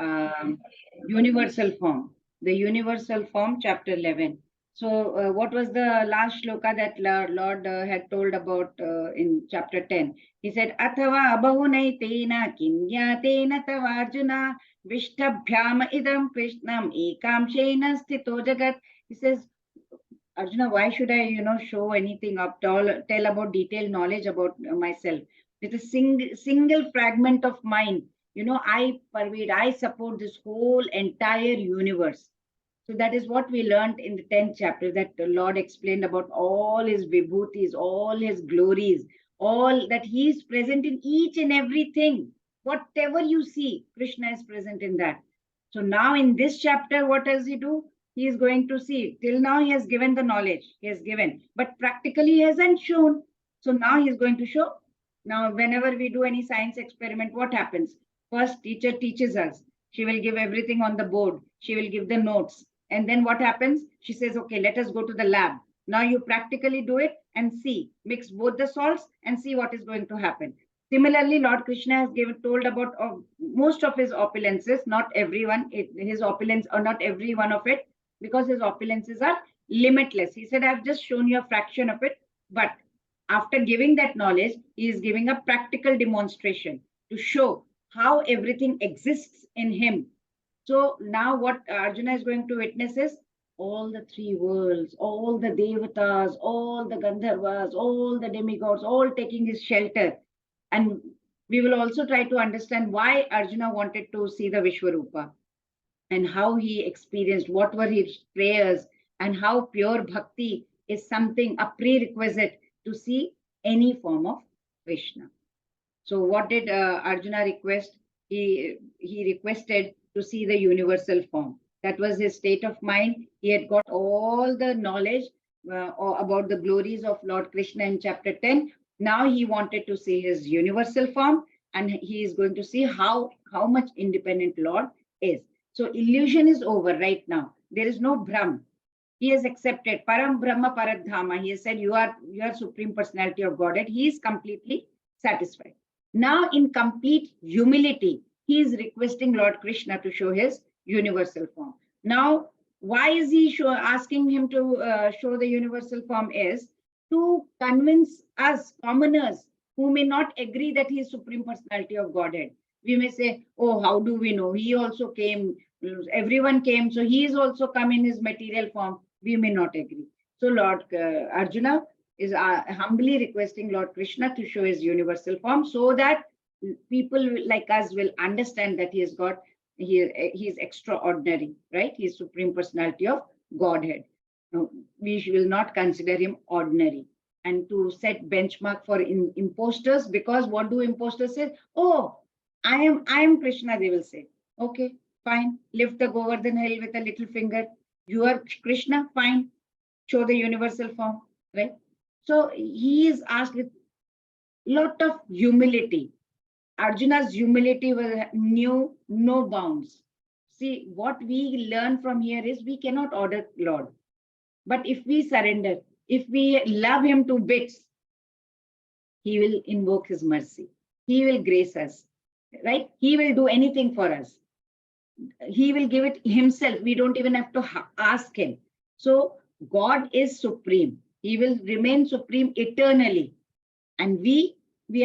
um, universal form. The universal form, chapter 11. So, what was the last shloka that Lord had told about in chapter 10? He said, Athava abahunaitena kinyatena tavarjuna vishtabhyam idam krishnam ekamshena sthito jagat. He says, Arjuna, why should I, show anything up, tell about detailed knowledge about myself? With a single fragment of mind, I support this whole entire universe. So that is what we learned in the 10th chapter, that the Lord explained about all his vibhutis, all his glories, all that he is present in each and everything. Whatever you see, Krishna is present in that. So now in this chapter, what does he do? He is going to see. Till now, he has given the knowledge. He has given. But practically, he hasn't shown. So now he is going to show. Now, whenever we do any science experiment, what happens? First, teacher teaches us. She will give everything on the board. She will give the notes. And then what happens? She says, okay, let us go to the lab. Now you practically do it and see. Mix both the salts and see what is going to happen. Similarly, Lord Krishna has told about most of his opulences, not everyone, his opulence or not every one of it, because his opulences are limitless. He said, I've just shown you a fraction of it, but after giving that knowledge, he is giving a practical demonstration to show how everything exists in him. So now what Arjuna is going to witness is all the three worlds, all the devatas, all the Gandharvas, all the demigods, all taking his shelter. And we will also try to understand why Arjuna wanted to see the Vishwarupa and how he experienced, what were his prayers, and how pure bhakti is something, a prerequisite to see any form of Krishna. So what did Arjuna request? He requested to see the universal form. That was his state of mind. He had got all the knowledge about the glories of Lord Krishna in chapter 10. Now he wanted to see his universal form, and he is going to see how much independent Lord is. So illusion is over right now. There is no Brahm. He has accepted Param Brahma Paradhama. He has said, you are Supreme Personality of Godhead. He is completely satisfied. Now in complete humility, he is requesting Lord Krishna to show his universal form. Now, why is he asking him to show the universal form is to convince us commoners who may not agree that he is Supreme Personality of Godhead. We may say, oh, how do we know? He also came, everyone came, so he is also come in his material form. We may not agree. So Lord Arjuna is humbly requesting Lord Krishna to show his universal form so that people like us will understand that he is extraordinary, right? He is Supreme Personality of Godhead. No, we will not consider him ordinary. And to set benchmark for imposters, because what do imposters say? Oh, I am Krishna, they will say. Okay, fine. Lift the Govardhan hill with a little finger. You are Krishna, fine. Show the universal form, right? So he is asked with lot of humility. Arjuna's humility knew no bounds. See, what we learn from here is we cannot order Lord. But if we surrender, if we love him to bits, he will invoke his mercy. He will grace us, right? He will do anything for us. He will give it himself. We don't even have to ask him. So God is supreme. He will remain supreme eternally. And we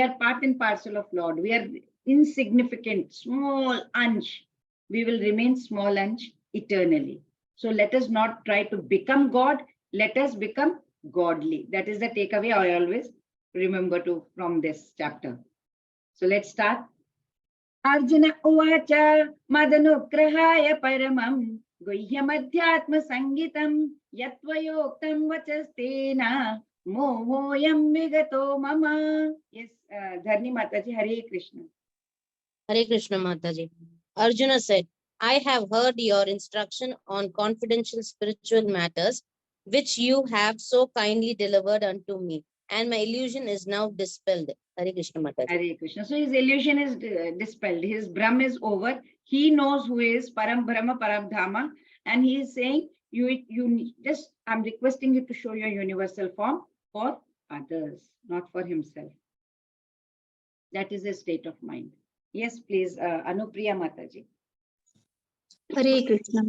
are part and parcel of Lord. We are insignificant, small ansh. We will remain small ansh eternally. So let us not try to become God. Let us become godly. That is the takeaway I always remember from this chapter. So let's start. Arjuna uvacha madanugrahaya paramam guhyamadhyatma sangitam yatvayoktam vachastena mohoyam vigato mama. Yes, Dharni Mataji, Hare Krishna. Hare Krishna Mataji. Arjuna said, I have heard your instruction on confidential spiritual matters, which you have so kindly delivered unto me, and my illusion is now dispelled. Hare Krishna Mataji. Hare Krishna. So his illusion is dispelled. His Brahm is over. He knows who is Param Brahma Paradhama, and he is saying, I'm requesting you to show your universal form for others, not for himself. That is a state of mind. Yes, please, Anupriya Mataji. Hare Krishna.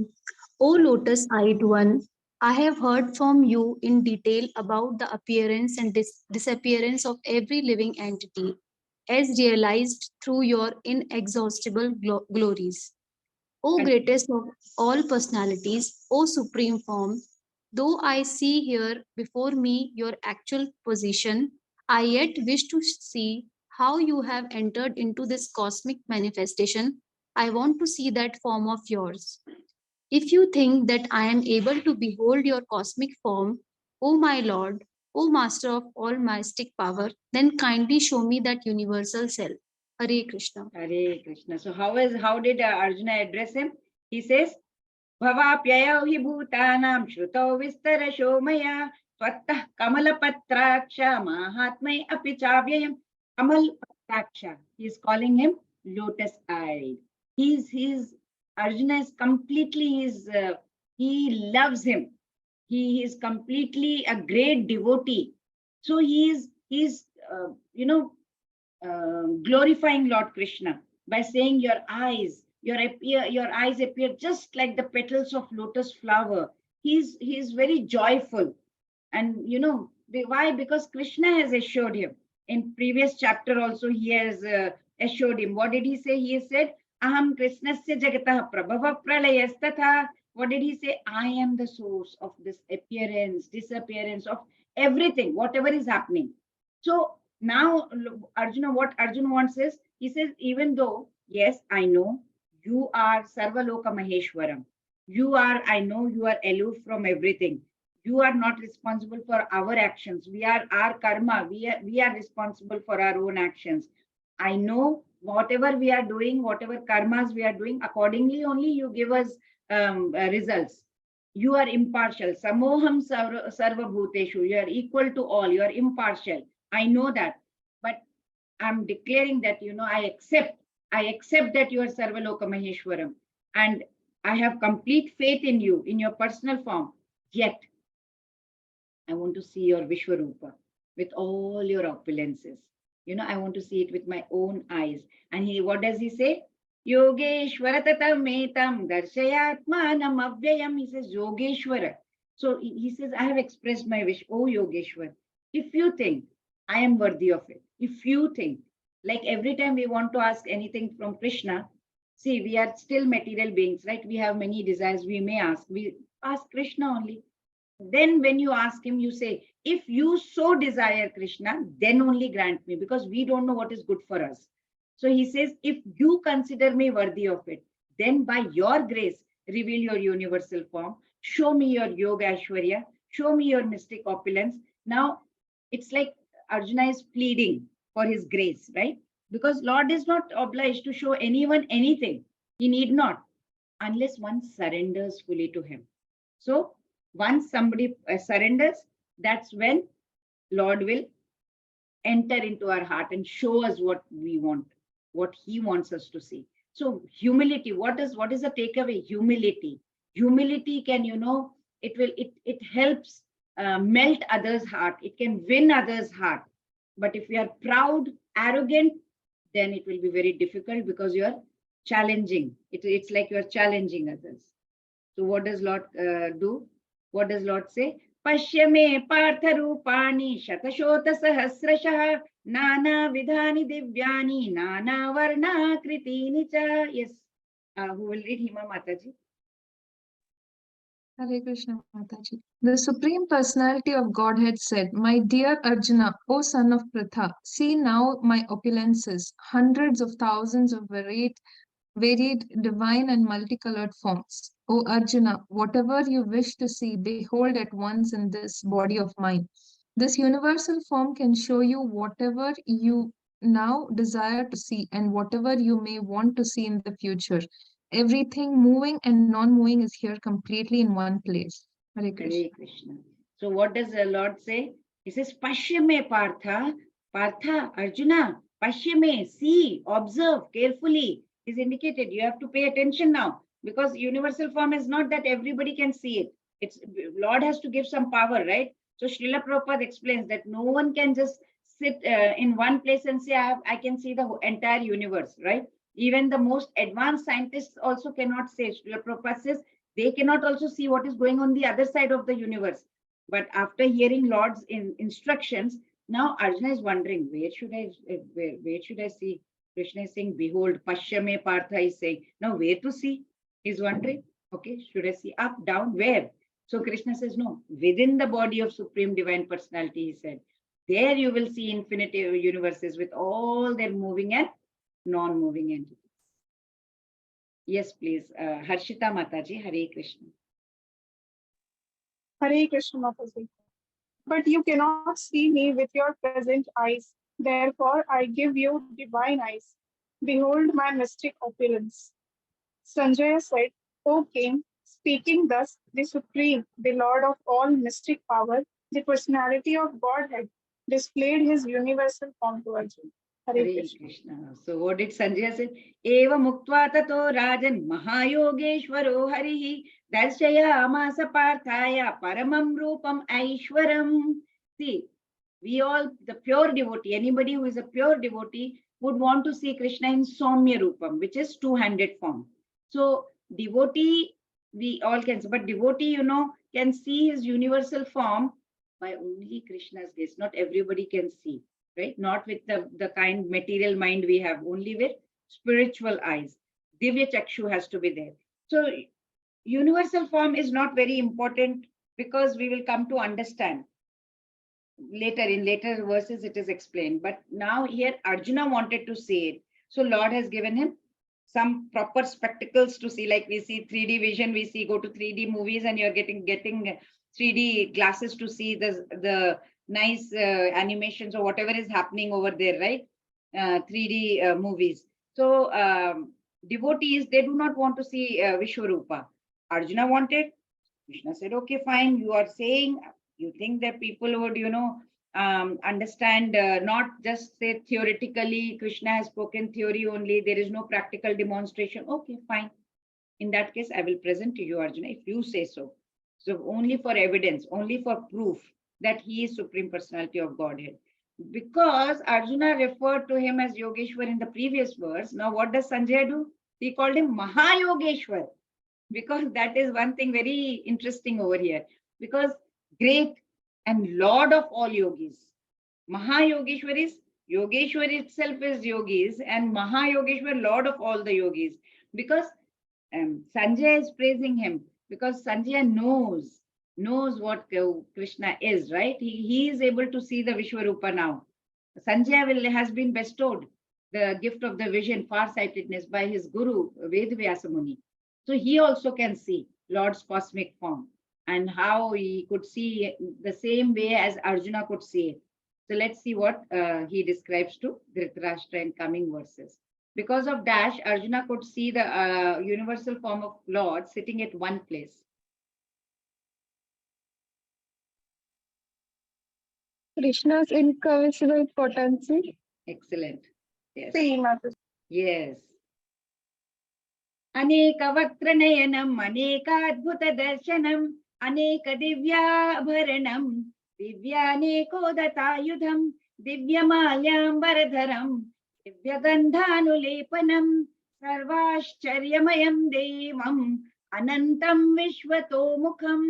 O lotus-eyed one, I have heard from you in detail about the appearance and disappearance of every living entity, as realized through your inexhaustible glories. O And greatest of all personalities, O supreme form, though I see here before me your actual position, I yet wish to see how you have entered into this cosmic manifestation. I want to see that form of yours. If you think that I am able to behold your cosmic form, O my Lord, O Master of all mystic power, then kindly show me that universal self. Hare Krishna. Hare Krishna. So how did Arjuna address him? He says, भवाप्ययौ हि भूतानां श्रुतौ विस्तरशो मया त्वत्तः कमलपत्राक्ष माहात्म्ये अपि चाव्ययम्. Kamalpatraksha, he is calling him lotus eyed. He's Arjuna is completely he loves him. He is completely a great devotee. So he's glorifying Lord Krishna by saying your eyes appear just like the petals of lotus flower. He's very joyful. And why? Because Krishna has assured him. In previous chapter also he has assured him. What did he say? He said, Aham Krishnasya jagatah prabhava pralayasthatha. What did he say? I am the source of this appearance, disappearance of everything, whatever is happening. So now Arjuna, what Arjuna wants is, he says, even though, yes, I know you are Sarvaloka Maheshwaram. I know you are aloof from everything. You are not responsible for our actions. We are our karma. We are responsible for our own actions. I know whatever we are doing, whatever karmas we are doing, accordingly only you give us results. You are impartial. Samoham sarva bhuteshu. You are equal to all. You are impartial. I know that. But I'm declaring that, I accept that you are Sarvaloka Maheshwaram. And I have complete faith in you, in your personal form. Yet, I want to see your Vishwarupa with all your opulences. I want to see it with my own eyes. And what does he say? Yogeshwara tatam metam darshayatmanam avyayam. He says, Yogeshwara. So he says, I have expressed my wish. Oh, Yogeshwar, if you think I am worthy of it, if you think, like every time we want to ask anything from Krishna, see, we are still material beings, right? We have many desires. We ask Krishna only. Then when you ask him, you say, if you so desire Krishna, then only grant me, because we don't know what is good for us. So he says, if you consider me worthy of it, then by your grace, reveal your universal form, show me your yoga Aishwarya, show me your mystic opulence. Now, it's like Arjuna is pleading for his grace, right? Because Lord is not obliged to show anyone anything. He need not, unless one surrenders fully to him. So once somebody surrenders, that's when Lord will enter into our heart and show us what we want, what he wants us to see. So humility, what is the takeaway? Humility. Humility can, it helps melt others' heart. It can win others' heart. But if we are proud, arrogant, then it will be very difficult, because you are challenging. It's like you are challenging others. So what does Lord do? What does Lord say? Pashyame partharupani shatashota sahasrashah nana vidhani divyani nana varna kritini cha. Yes. Who will read? Hima Mataji? Hare Krishna Mataji. The Supreme Personality of Godhead said, My dear Arjuna, O son of Pritha, see now my opulences, hundreds of thousands of varied, divine and multicolored forms. O Arjuna, whatever you wish to see, behold at once in this body of mine. This universal form can show you whatever you now desire to see and whatever you may want to see in the future. Everything moving and non-moving is here completely in one place. Hare Krishna. Hare Krishna. So what does the Lord say? He says, Pashyame Partha, Arjuna, Pashyame, see, observe carefully. Is indicated. You have to pay attention now, because universal form is not that everybody can see it. It's Lord has to give some power, right? So Srila Prabhupada explains that no one can just sit in one place and say, I can see the entire universe, right? Even the most advanced scientists also cannot say. Srila Prabhupada says they cannot also see what is going on the other side of the universe. But after hearing Lord's instructions, now Arjuna is wondering, where should I see? Krishna is saying, behold, Pashyame Partha is saying, now where to see? He's wondering, okay, should I see up, down, where? So Krishna says, no, within the body of Supreme Divine Personality, he said, there you will see infinity universes with all their moving and non-moving entities. Yes, please. Harshita Mataji, Hare Krishna. Hare Krishna Mataji. But you cannot see me with your present eyes. Therefore, I give you divine eyes. Behold my mystic opulence. Sanjaya said, O king, speaking thus, the Supreme, the Lord of all mystic power, the personality of Godhead, displayed his universal form to Arjuna. Hare Hare Krishna. Krishna. So what did Sanjaya say? Eva muktva tato rajan mahayogeshwaro harihi darshayamasa parthaya paramam rupam aishwaram. See, we all, the pure devotee, anybody who is a pure devotee would want to see Krishna in Saumya Rupam, which is two-handed form. So devotee, we all can see, but devotee, can see his universal form by only Krishna's grace. Not everybody can see, right? Not with the kind material mind we have, only with spiritual eyes. Divya Chakshu has to be there. So universal form is not very important because we will come to understand. Later, in later verses, it is explained. But now here, Arjuna wanted to see it. So Lord has given him some proper spectacles to see, like we see 3D vision, we see go to 3D movies and you're getting 3D glasses to see the nice animations or whatever is happening over there, right? 3D movies. So devotees, they do not want to see Vishwarupa. Arjuna wanted. Krishna said, okay, fine. You are saying, you think that people would, understand, not just say theoretically, Krishna has spoken theory only, there is no practical demonstration. Okay, fine. In that case, I will present to you, Arjuna, if you say so. So only for evidence, only for proof that he is Supreme Personality of Godhead. Because Arjuna referred to him as Yogeshwar in the previous verse, now what does Sanjaya do? He called him Mahayogeshwar. Because that is one thing very interesting over here. Because great and Lord of all yogis. Mahayogeshwar is, Yogeshwar itself is yogis, and Mahayogeshwar, Lord of all the yogis. Because Sanjaya is praising him, because Sanjaya knows what Krishna is, right? He is able to see the Vishwarupa now. Sanjaya has been bestowed the gift of the vision, farsightedness by his guru, Vedvyasa Muni. So he also can see Lord's cosmic form and how he could see the same way as Arjuna could see it. So let's see what he describes to Dhritarashtra in coming verses. Because of Dash, Arjuna could see the universal form of Lord sitting at one place. Krishna's incommensurable potency. Excellent. Yes. See, Mataji. Yes. अनेक वक्त्र नयनम अनेक अद्भुत दर्शनम अनेक दिव्याभरणम दिव्यानेकोदतायुधम दिव्यमाल्याम्बरधरम दिव्यगन्धानुलेपनम सर्वाश्चर्यमयं देवम अनंतं विश्वतोमुखम.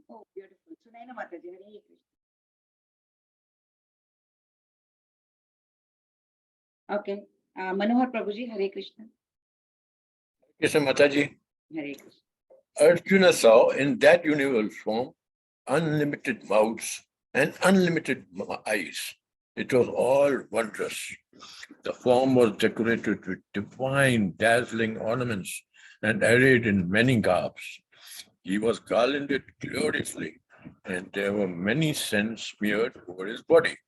Oh, beautiful. Sunaina Mataji, Hare Krishna. Okay. Manohar Prabhuji, Hare Krishna. Krishna Mataji, Hare Krishna. Arjuna saw in that universal form unlimited mouths and unlimited eyes. It was all wondrous. The form was decorated with divine, dazzling ornaments and arrayed in many garbs. He was garlanded gloriously, and there were many scents smeared over his body.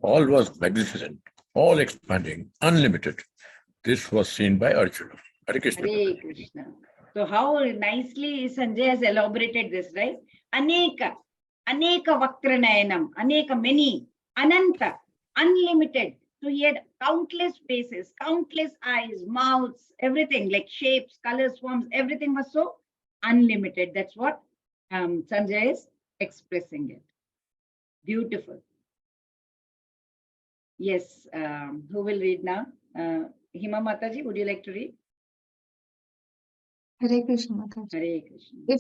All was magnificent, all expanding, unlimited. This was seen by Arjuna. Hare Krishna. Hare Krishna. So how nicely Sanjay has elaborated this, right? Aneka vaktra nayanam, aneka many, ananta, unlimited. So he had countless faces, countless eyes, mouths, everything like shapes, colors, forms, everything was so unlimited. That's what Sanjay is expressing it. Beautiful. Yes, who will read now? Hima Mataji, would you like to read? Hare Krishna Mataji. Hare Krishna.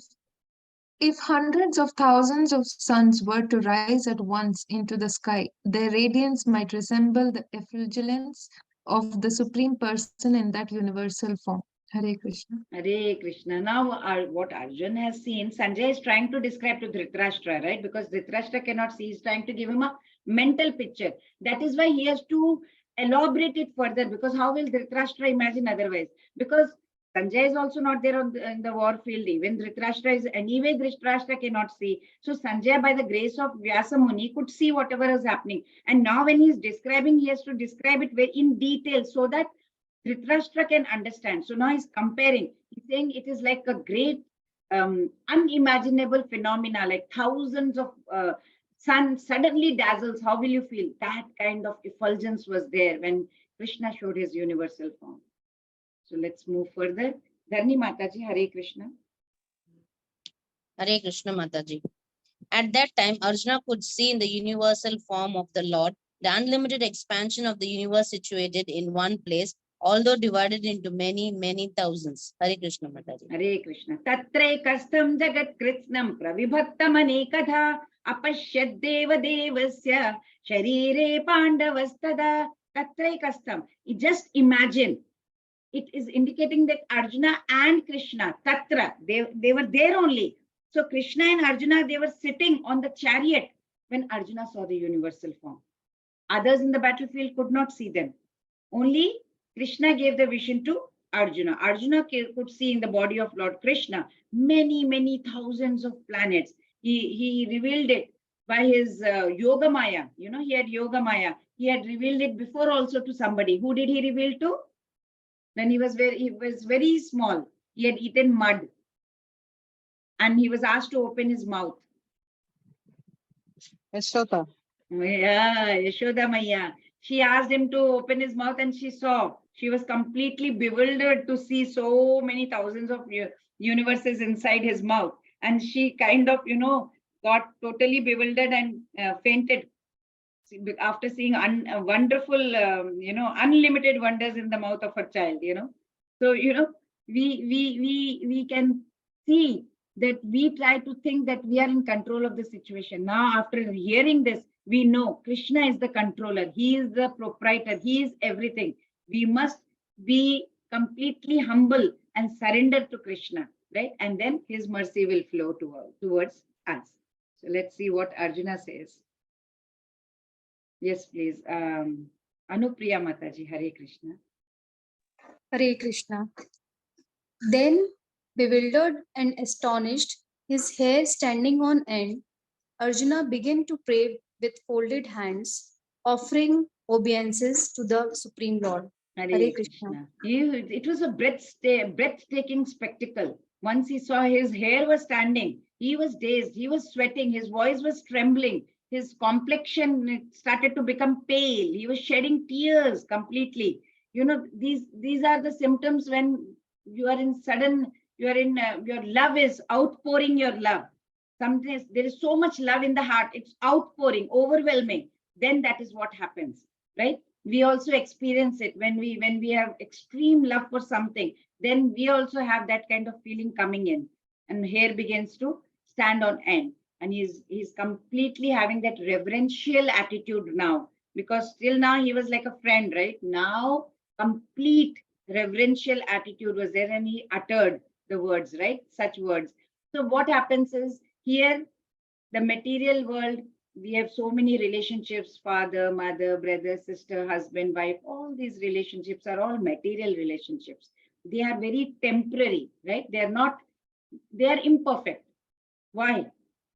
If hundreds of thousands of suns were to rise at once into the sky, their radiance might resemble the effulgence of the Supreme Person in that universal form. Hare Krishna. Hare Krishna. Now, what Arjun has seen, Sanjay is trying to describe to Dhritarashtra, right? Because Dhritarashtra cannot see. He's trying to give him a mental picture. That is why he has to elaborate it further. Because how will Dhritarashtra imagine otherwise? Because Sanjay is also not there in the war field. Even Dhritarashtra is anyway, Dhritarashtra cannot see. So Sanjay, by the grace of Vyasa Muni, could see whatever is happening. And now when he is describing, he has to describe it very in detail so that Dhritarashtra can understand. So now he's comparing. He's saying it is like a great unimaginable phenomena, like thousands of sun suddenly dazzles. How will you feel? That kind of effulgence was there when Krishna showed his universal form. So let's move further. Dharni Mataji, Hare Krishna. Hare Krishna Mataji. At that time, Arjuna could see in the universal form of the Lord the unlimited expansion of the universe situated in one place, although divided into many, many thousands. Hare Krishna Mataji. Hare Krishna. Tatre kastam jagat kritsnam pravibhattam anekadha apashyad deva devasya sharire pandavastada. Tatre kastam. Just imagine. It is indicating that Arjuna and Krishna, Tatra, they were there only. So Krishna and Arjuna, they were sitting on the chariot when Arjuna saw the universal form. Others in the battlefield could not see them. Only Krishna gave the vision to Arjuna. Arjuna could see in the body of Lord Krishna many, many thousands of planets. He revealed it by his Yoga Maya. You know, he had Yoga Maya. He had revealed it before also to somebody. Who did he reveal to? When he was very small. He had eaten mud. And he was asked to open his mouth. Yashoda. Yeah, Yashoda Maya. She asked him to open his mouth and she saw. She was completely bewildered to see so many thousands of universes inside his mouth. And she kind of, got totally bewildered and fainted after seeing wonderful, unlimited wonders in the mouth of her child, So, we can see that we try to think that we are in control of the situation. Now, after hearing this, we know Krishna is the controller. He is the proprietor. He is everything. We must be completely humble and surrender to Krishna, right? And then his mercy will flow towards us. So let's see what Arjuna says. Yes, please. Anupriya Mataji, Hare Krishna. Hare Krishna. Then, bewildered and astonished, his hair standing on end, Arjuna began to pray with folded hands, offering obeisances to the Supreme Lord. Hare Krishna. It was a breathtaking spectacle. Once he saw his hair was standing, he was dazed, he was sweating, his voice was trembling, his complexion started to become pale, he was shedding tears completely. These are the symptoms when you are in your love is outpouring your love. Sometimes there is so much love in the heart, it's outpouring, overwhelming. Then that is what happens, right? We also experience it when we have extreme love for something. Then we also have that kind of feeling coming in, and hair begins to stand on end. And he's completely having that reverential attitude now, because till now he was like a friend, right? Now complete reverential attitude was there, and he uttered the words, right? Such words. So what happens is, here, the material world, we have so many relationships, father, mother, brother, sister, husband, wife. All these relationships are all material relationships. They are very temporary, right? They are imperfect. Why?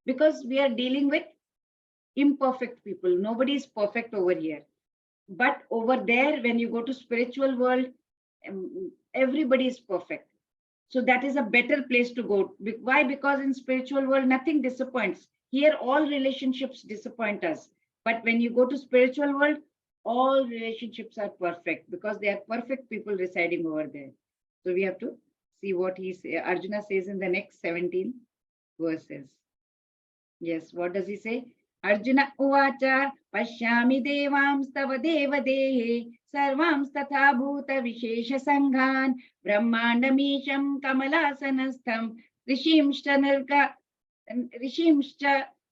Because we are dealing with imperfect people. Nobody is perfect over here. But over there, when you go to spiritual world, everybody is perfect. So that is a better place to go. Why? Because in spiritual world, nothing disappoints. Here, all relationships disappoint us. But when you go to spiritual world, all relationships are perfect, because they are perfect people residing over there. So we have to see what Arjuna says in the next 17 verses. Yes, what does he say? Arjuna uvacha pashyami devam stava deva dehe सर्वांस तथा भूत विशेष संघान ब्रह्मांडमीशं कमलासनस्थं ऋषिंश्च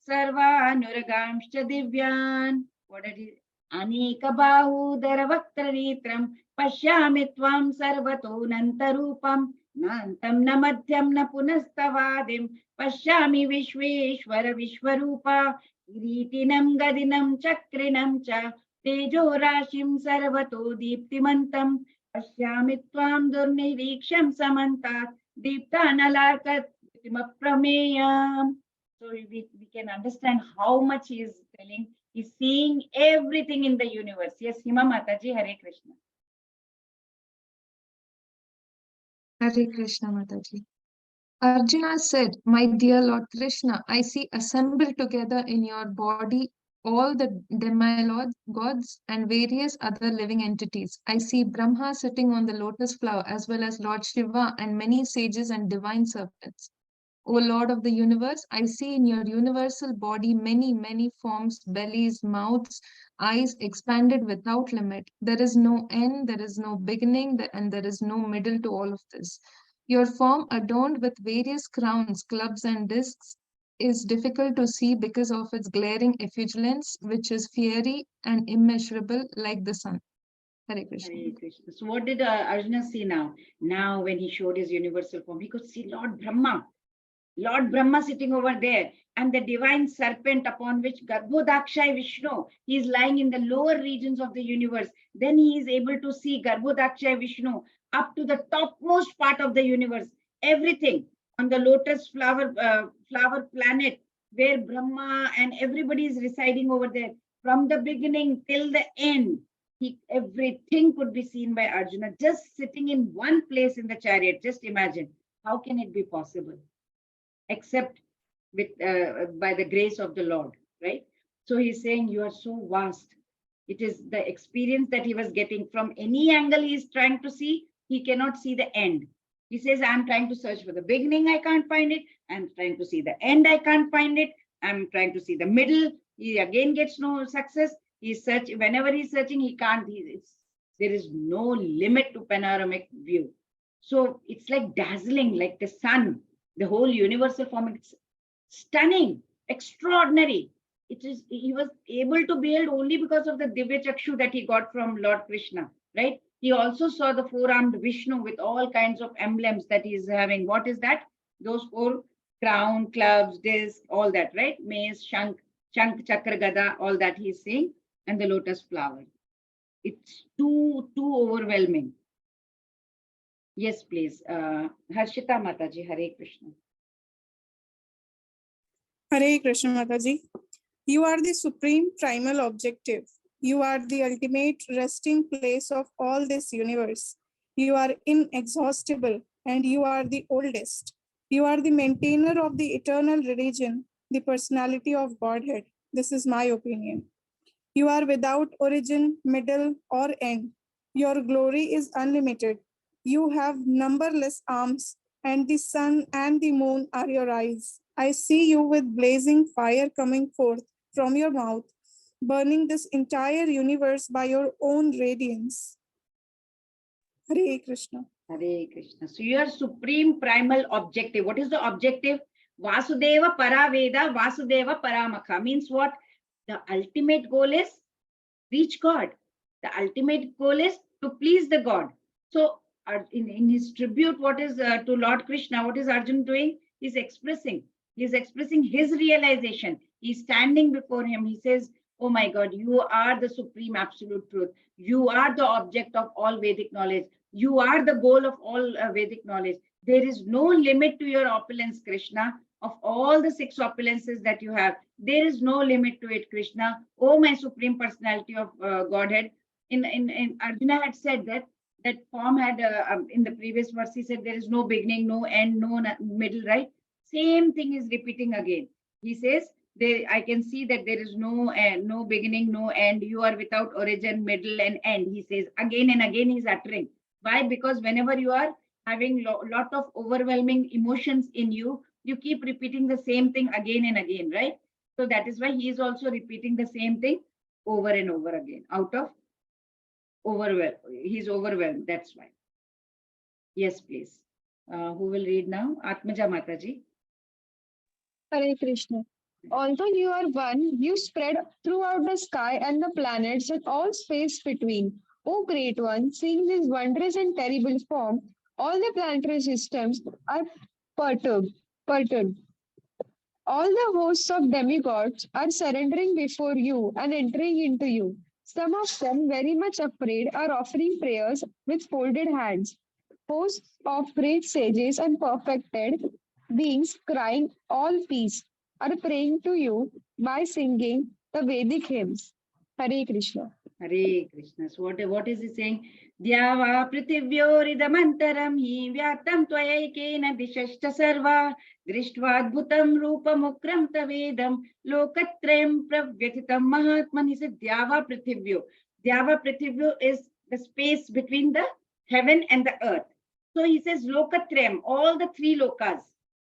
सर्वानुरगांश्च दिव्यान्. What did he? अनेकबाहूदर वक्त्रनेत्रं पश्यामि त्वां सर्वतोऽनन्तरूपं नान्तं न मध्यं न पुनस्तवादिं पश्यामि विश्वेश्वर विश्वरूपा किरीटिनं गदिनं चक्रिणं च तेजो राशिं सर्वतो दीप्तिमन्तं पश्यामि त्वां दुर्निरीक्ष्यं समन्तात् दीप्तानलार्कप्रमेयम्. So we can understand how much he is telling. He's seeing everything in the universe. Yes, Hima Mataji, Hare Krishna. Hare Krishna, Mataji. Arjuna said, my dear Lord Krishna, I see assembled together in your body all the demi-lords, gods, and various other living entities. I see Brahma sitting on the lotus flower, as well as Lord Shiva and many sages and divine serpents. O Lord of the universe, I see in your universal body many, many forms, bellies, mouths, eyes expanded without limit. There is no end, there is no beginning, and there is no middle to all of this. Your form, adorned with various crowns, clubs, and discs, is difficult to see because of its glaring effulgence, which is fiery and immeasurable like the sun. Hare Krishna. Hare Krishna. So what did Arjuna see now? Now when he showed his universal form, he could see Lord Brahma sitting over there, and the divine serpent upon which Garbhodakshay Vishnu, he is lying in the lower regions of the universe. Then he is able to see Garbhodakshay Vishnu up to the topmost part of the universe. Everything on the lotus flower planet where Brahma and everybody is residing over there. From the beginning till the end, everything could be seen by Arjuna just sitting in one place in the chariot. Just imagine, how can it be possible? Except with by the grace of the Lord, right? So he's saying you are so vast. It is the experience that he was getting from any angle he is trying to see. He cannot see the end. He says, I'm trying to search for the beginning, I can't find it. I'm trying to see the end, I can't find it. I'm trying to see the middle. He again gets no success. He's searching. Whenever he's searching, he can't. There is no limit to panoramic view. So it's like dazzling, like the sun. The whole universal form, it's stunning, extraordinary. He was able to behold only because of the Divya Chakshu that he got from Lord Krishna, right? He also saw the four-armed Vishnu with all kinds of emblems that he's having. What is that? Those four: crown, clubs, disc, all that, right? Mace, Shank, Chakra, Gada, all that he's seeing, and the lotus flower. It's too overwhelming. Yes, please. Harshita Mataji, Hare Krishna. Hare Krishna Mataji. You are the supreme primal objective. You are the ultimate resting place of all this universe. You are inexhaustible and you are the oldest. You are the maintainer of the eternal religion, the personality of Godhead. This is my opinion. You are without origin, middle, or end. Your glory is unlimited. You have numberless arms, and the sun and the moon are your eyes. I see you with blazing fire coming forth from your mouth, burning this entire universe by your own radiance. Hare Krishna. Hare Krishna. So your supreme primal objective. What is the objective? Vasudeva Paraveda, Vasudeva Paramakha. Means what? The ultimate goal is reach God. The ultimate goal is to please the God. So in his tribute, what is to Lord Krishna, what is Arjuna doing? He's expressing his realization. He's standing before him. He says, oh my God, you are the supreme absolute truth. You are the object of all Vedic knowledge. You are the goal of all Vedic knowledge. There is no limit to your opulence, Krishna. Of all the 6 opulences that you have, there is no limit to it, Krishna. Oh, my supreme personality of Godhead. In Arjuna had said that form had in the previous verse, he said there is no beginning, no end, no middle, right? Same thing is repeating again. He says, I can see that there is no beginning, no end. You are without origin, middle, and end. He says again and again. He's uttering. Why? Because whenever you are having lot of overwhelming emotions in you, you keep repeating the same thing again and again, right? So that is why he is also repeating the same thing over and over again out of overwhelmed. He's overwhelmed. That's why. Yes, please. Who will read now? Atmaja Mataji. Hare Krishna. Although you are one, you spread throughout the sky and the planets and all space between. O Great One, seeing this wondrous and terrible form, all the planetary systems are perturbed. All the hosts of demigods are surrendering before you and entering into you. Some of them, very much afraid, are offering prayers with folded hands. Hosts of great sages and perfected beings crying all peace are praying to you by singing the Vedic hymns. Hare Krishna. Hare Krishna. So what is he saying? Dyava prithivyoridhamantaram hi vyatam tvayekena dishashta sarva drishtvaadbhutam rupamukram tavedam lokatrayam pravyatitam mahatman. He said Dyava prithivyo. Dyava prithivyo is the space between the heaven and the earth. So he says lokatrayam, all the three lokas.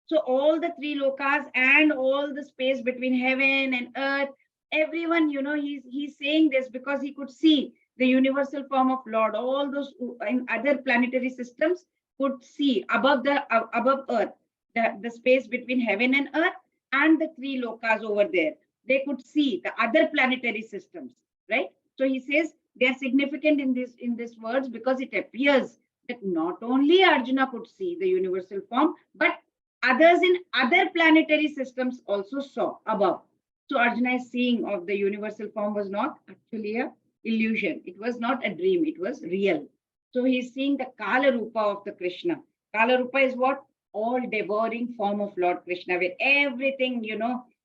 So all the three lokas and all the space between heaven and earth, everyone, he's saying this because he could see the universal form of Lord. All those in other planetary systems could see above earth, the space between heaven and earth and the three lokas over there. They could see the other planetary systems, right? So he says they are significant in these words because it appears that not only Arjuna could see the universal form, but others in other planetary systems also saw above. So Arjuna is seeing of the universal form was not actually a illusion. It was not a dream. It was real. So he's seeing the Kala Rupa of the Krishna. Kala Rupa is what? All devouring form of Lord Krishna, where everything,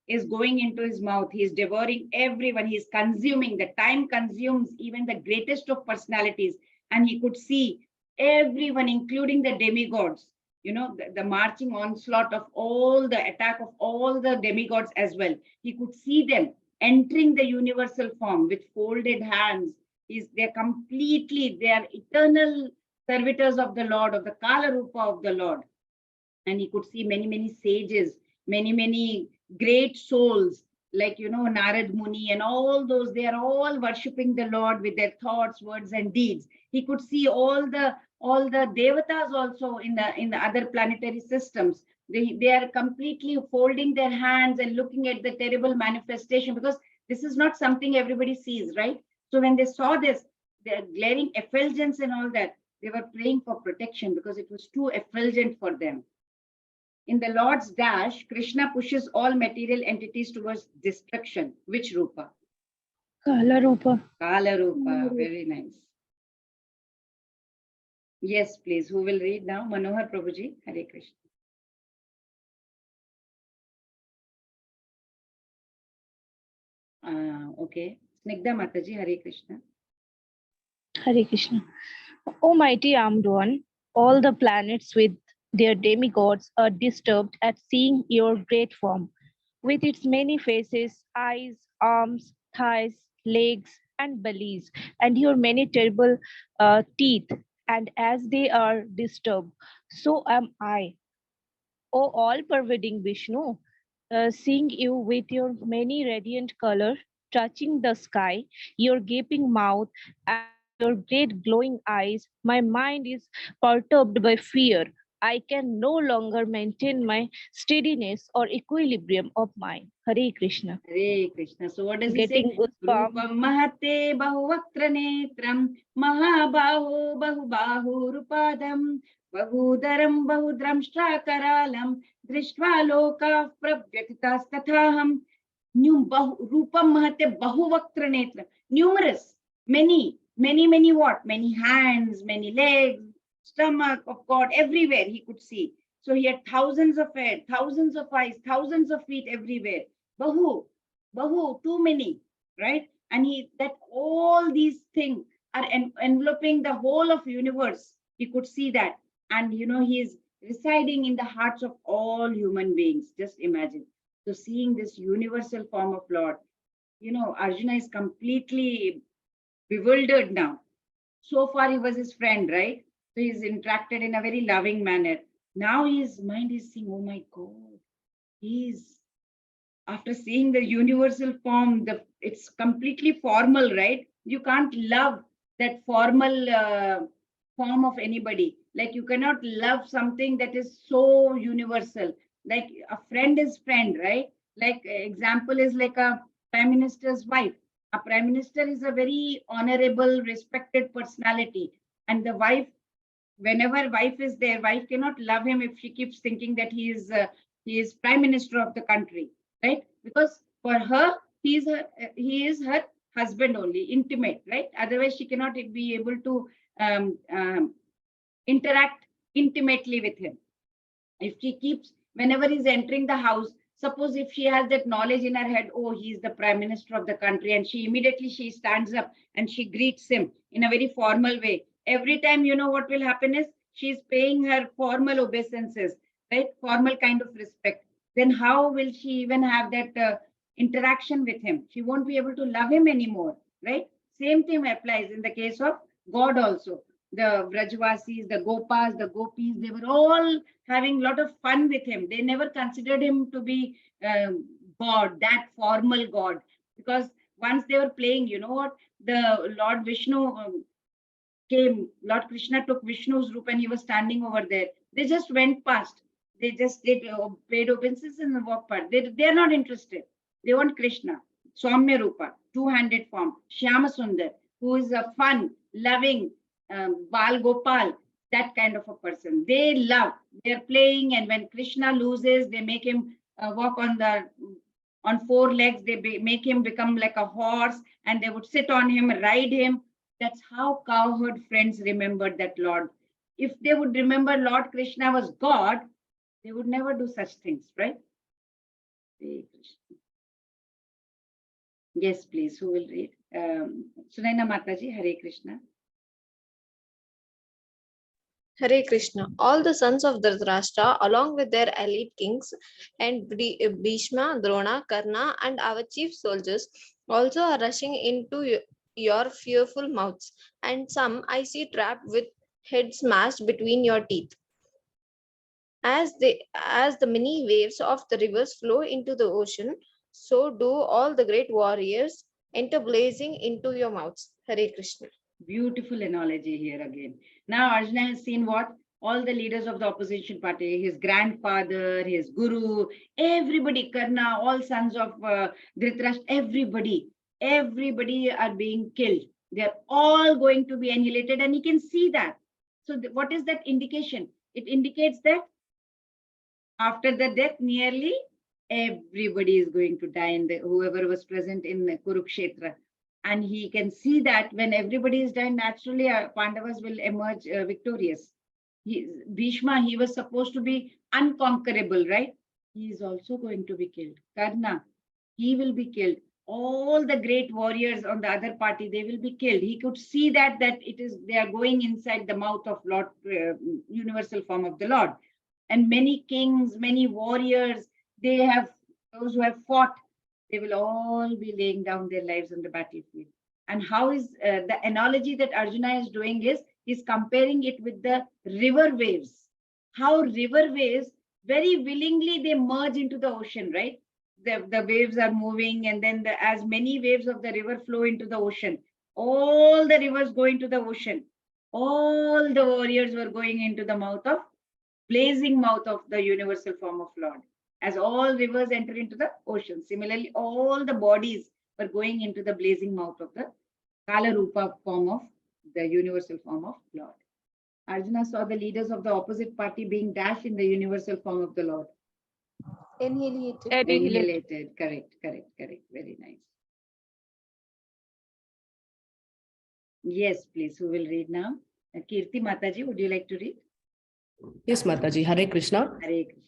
is going into his mouth. He's devouring everyone. He's consuming. The time consumes even the greatest of personalities. And he could see everyone, including the demigods. The marching onslaught of all the attack of all the demigods as well. He could see them entering the universal form with folded hands. They are eternal servitors of the Lord, of the Kala Rupa of the Lord. And he could see many, many sages, many, many great souls, like, Narad Muni and all those. They are all worshipping the Lord with their thoughts, words, and deeds. He could see all the devatas also in the other planetary systems. They are completely folding their hands and looking at the terrible manifestation, because this is not something everybody sees, right? So when they saw this, their glaring effulgence and all that, they were praying for protection because it was too effulgent for them. In the Lord's dash, Krishna pushes all material entities towards destruction. Which Rupa? Kala Rupa. Kala Rupa. Very nice. Yes, please. Who will read now? Manohar Prabhuji. Hare Krishna. Okay. Snigdha Mataji. Hare Krishna. Hare Krishna. O mighty armed one, all the planets with their demigods are disturbed at seeing your great form, with its many faces, eyes, arms, thighs, legs, and bellies, and your many terrible teeth. And as they are disturbed, so am I. O all-pervading Vishnu, seeing you with your many radiant color touching the sky, your gaping mouth, and your great glowing eyes, my mind is perturbed by fear. I can no longer maintain my steadiness or equilibrium of mind. Hare Krishna. Hare Krishna. So what does he say? Getting goosebumps. Rupam mahate bahuvaktra netram mahabaho bahubahu rupadam bahudaram bahudramshtra karalam drishtva loka pravyatitas tathaham. Rupam mahate bahuvaktra netram. Numerous, many what? Many hands, many legs, stomach of God, everywhere he could see. So he had thousands of heads, thousands of eyes, thousands of feet everywhere. Bahu, too many, right? And that all these things are enveloping the whole of universe. He could see that. And, he is residing in the hearts of all human beings. Just imagine. So seeing this universal form of Lord, Arjuna is completely bewildered now. So far he was his friend, right? So he's interacted in a very loving manner. Now his mind is saying, oh my God, after seeing the universal form, it's completely formal, right? You can't love that formal form of anybody. Like you cannot love something that is so universal. Like a friend is friend, right? Like example is like a prime minister's wife. A prime minister is a very honorable, respected personality, and the wife, whenever wife is there, wife cannot love him if she keeps thinking that he is prime minister of the country, right? Because for her he is her husband only, intimate, right? Otherwise she cannot be able to um, um, interact intimately with him. If she keeps, whenever he's entering the house, suppose if she has that knowledge in her head, oh, he's the prime minister of the country, and she stands up and she greets him in a very formal way. Every time, you know what will happen is she's paying her formal obeisances, right? Formal kind of respect. Then how will she even have that interaction with him? She won't be able to love him anymore, right? Same thing applies in the case of God also. The Vrajvasis, the Gopas, the Gopis, they were all having a lot of fun with him. They never considered him to be God, that formal God, because once they were playing, you know what, the Lord Vishnu came, Lord Krishna took Vishnu's roop and he was standing over there. They just went past. They just did paid obeisances and walked past. They are not interested. They want Krishna, Swamya Rupa, two-handed form, Shyama Sundar, who is a fun, loving, Bal Gopal, that kind of a person. They love, they're playing, and when Krishna loses, they make him walk on four legs. They make him become like a horse, and they would sit on him, ride him. That's how cowherd friends remembered that Lord. If they would remember Lord Krishna was God, they would never do such things, right? Yes, please. Who will read? Sunaina Mataji, Hare Krishna. Hare Krishna. All the sons of Dhritarashtra, along with their elite kings and Bhishma, Drona, Karna, and our chief soldiers, also are rushing into your fearful mouths, and some I see trapped with heads smashed between your teeth. As the many waves of the rivers flow into the ocean, so do all the great warriors enter blazing into your mouths. Hare Krishna. Beautiful analogy here again. Now Arjuna has seen what? All the leaders of the opposition party, his grandfather, his guru, everybody, Karna, all sons of Dhritarashtra, everybody are being killed. They're all going to be annihilated, and he can see that. So what is that indication? It indicates that after the death, nearly everybody is going to die, in whoever was present in Kurukshetra. And he can see that when everybody is dying, naturally Pandavas will emerge victorious. Bhishma, he was supposed to be unconquerable, right? He is also going to be killed. Karna, he will be killed. All the great warriors on the other party, they will be killed. He could see that they are going inside the mouth of Lord, universal form of the Lord. And many kings, many warriors, those who have fought, they will all be laying down their lives on the battlefield. And how is the analogy that Arjuna is doing is, he's comparing it with the river waves. How river waves very willingly they merge into the ocean, right? The waves are moving, and then as many waves of the river flow into the ocean, all the rivers go into the ocean. All the warriors were going into the blazing mouth of the universal form of Lord. As all rivers enter into the ocean, similarly, all the bodies were going into the blazing mouth of the Kala Rupa form of the universal form of Lord. Arjuna saw the leaders of the opposite party being dashed in the universal form of the Lord. Annihilated. Annihilated. Correct. Very nice. Yes, please. Who will read now? Kirti Mataji, would you like to read? Yes, Mataji. Hare Krishna. Hare Krishna.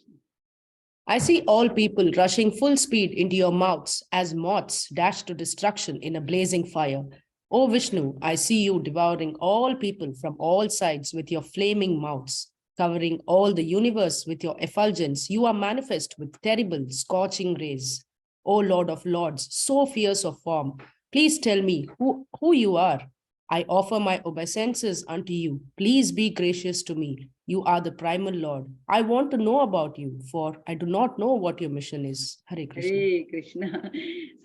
I see all people rushing full speed into your mouths as moths dash to destruction in a blazing fire. O Vishnu, I see you devouring all people from all sides with your flaming mouths, covering all the universe with your effulgence. You are manifest with terrible, scorching rays. O Lord of Lords, so fierce of form, please tell me who you are. I offer my obeisances unto you. Please be gracious to me. You are the primal Lord. I want to know about you, for I do not know what your mission is. Hare Krishna. Hare Krishna.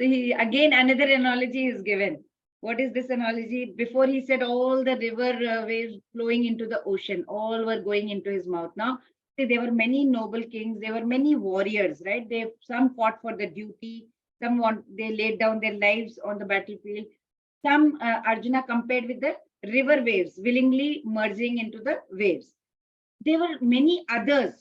So again, another analogy is given. What is this analogy? Before he said all the river waves flowing into the ocean, all were going into his mouth. Now, see, there were many noble kings, there were many warriors, right? Some fought for the duty, they laid down their lives on the battlefield. Some Arjuna compared with the river waves, willingly merging into the waves. There were many others.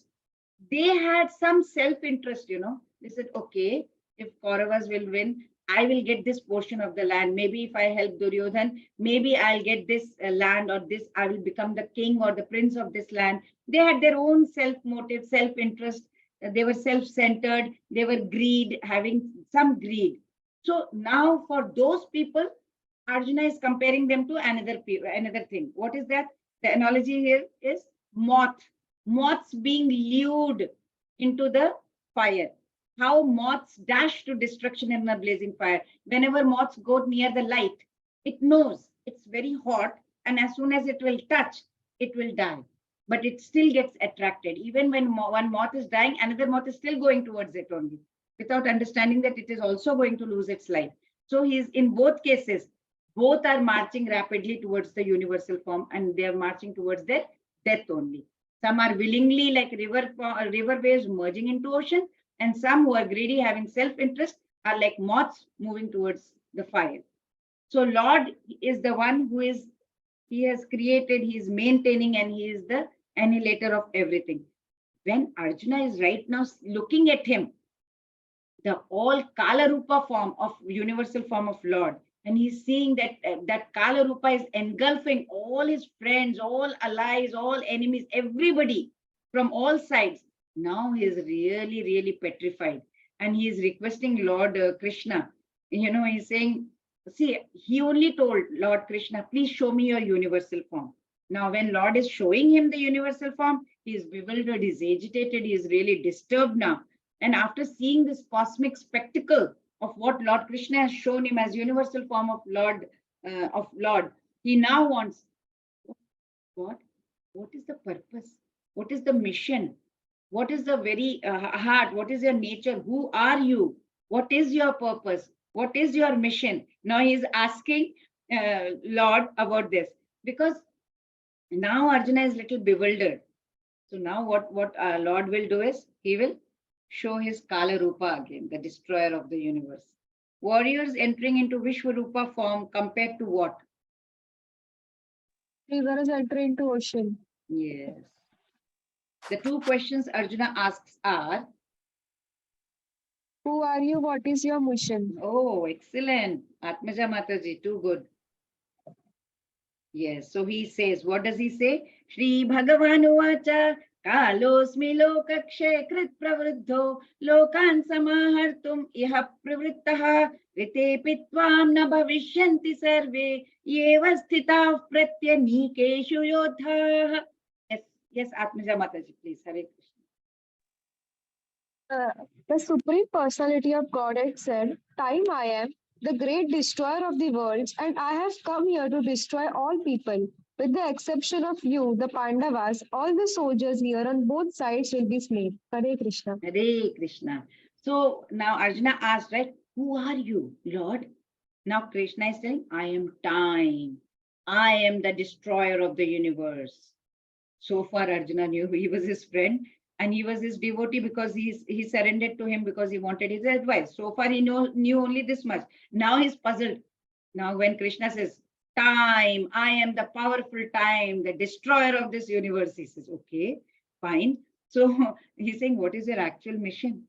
They had some self-interest, They said, okay, if Kauravas will win, I will get this portion of the land. Maybe if I help Duryodhan, maybe I'll get this land, or this, I will become the king or the prince of this land. They had their own self-motive, self-interest. They were self-centered. They were having some greed. So now for those people, Arjuna is comparing them to another thing. What is that? The analogy here is moths being lured into the fire. How moths dash to destruction in a blazing fire. Whenever moths go near the light, it knows it's very hot, and as soon as it will touch, it will die. But it still gets attracted. Even when one moth is dying, another moth is still going towards it only, without understanding that it is also going to lose its life. So he's in both cases, both are marching rapidly towards the universal form, and they are marching towards their death only. Some are willingly, like river waves merging into ocean, and some who are greedy, having self-interest, are like moths moving towards the fire. So Lord is the one who he has created, he is maintaining, and he is the annihilator of everything. When Arjuna is right now looking at him, the all Kala Rupa form of universal form of Lord, and he's seeing that that Kala Rupa is engulfing all his friends, all allies, all enemies, everybody from all sides. Now he is really, really petrified, and he is requesting Lord Krishna. He's saying, see, he only told Lord Krishna, please show me your universal form. Now, when Lord is showing him the universal form, he is bewildered, he is agitated, he is really disturbed now. And after seeing this cosmic spectacle of what Lord Krishna has shown him as universal form of Lord, he now wants, what is the purpose? What is the mission? What is the very heart? What is your nature? Who are you? What is your purpose? What is your mission? Now he is asking Lord about this, because now Arjuna is little bewildered. So now what Lord will do is, he will show his Kala Rupa again, the destroyer of the universe. Warriors entering into Vishwarupa form compared to what? Rivers enter into ocean. Yes. The two questions Arjuna asks are, Who are you? What is your mission? oh, excellent. Atmaja Mataji, too good. Yes, so he says, what does he say? Shri Bhagavanu Vacha Kalosmi Lokakshe Krit Pravruddho Lokan Samahartum Iha Pravrittaha Rite Pitvam Na Bhavishyanti Sarve Yeva Sthita Pratyanikeshu Yodha. Yes, Atmaja Mataji, please. Hare Krishna. The Supreme Personality of Godhead said, time I am, the great destroyer of the worlds, and I have come here to destroy all people. With the exception of you, the Pandavas, all the soldiers here on both sides will be slain. Hare Krishna. Hare Krishna. So now Arjuna asked, right, who are you, Lord? Now Krishna is saying, I am time. I am the destroyer of the universe. So far Arjuna knew he was his friend, and he was his devotee because he surrendered to him because he wanted his advice. So far he knew only this much. Now he's puzzled. Now when Krishna says, time, I am the powerful time, the destroyer of this universe, he says, okay, fine. So he's saying, what is your actual mission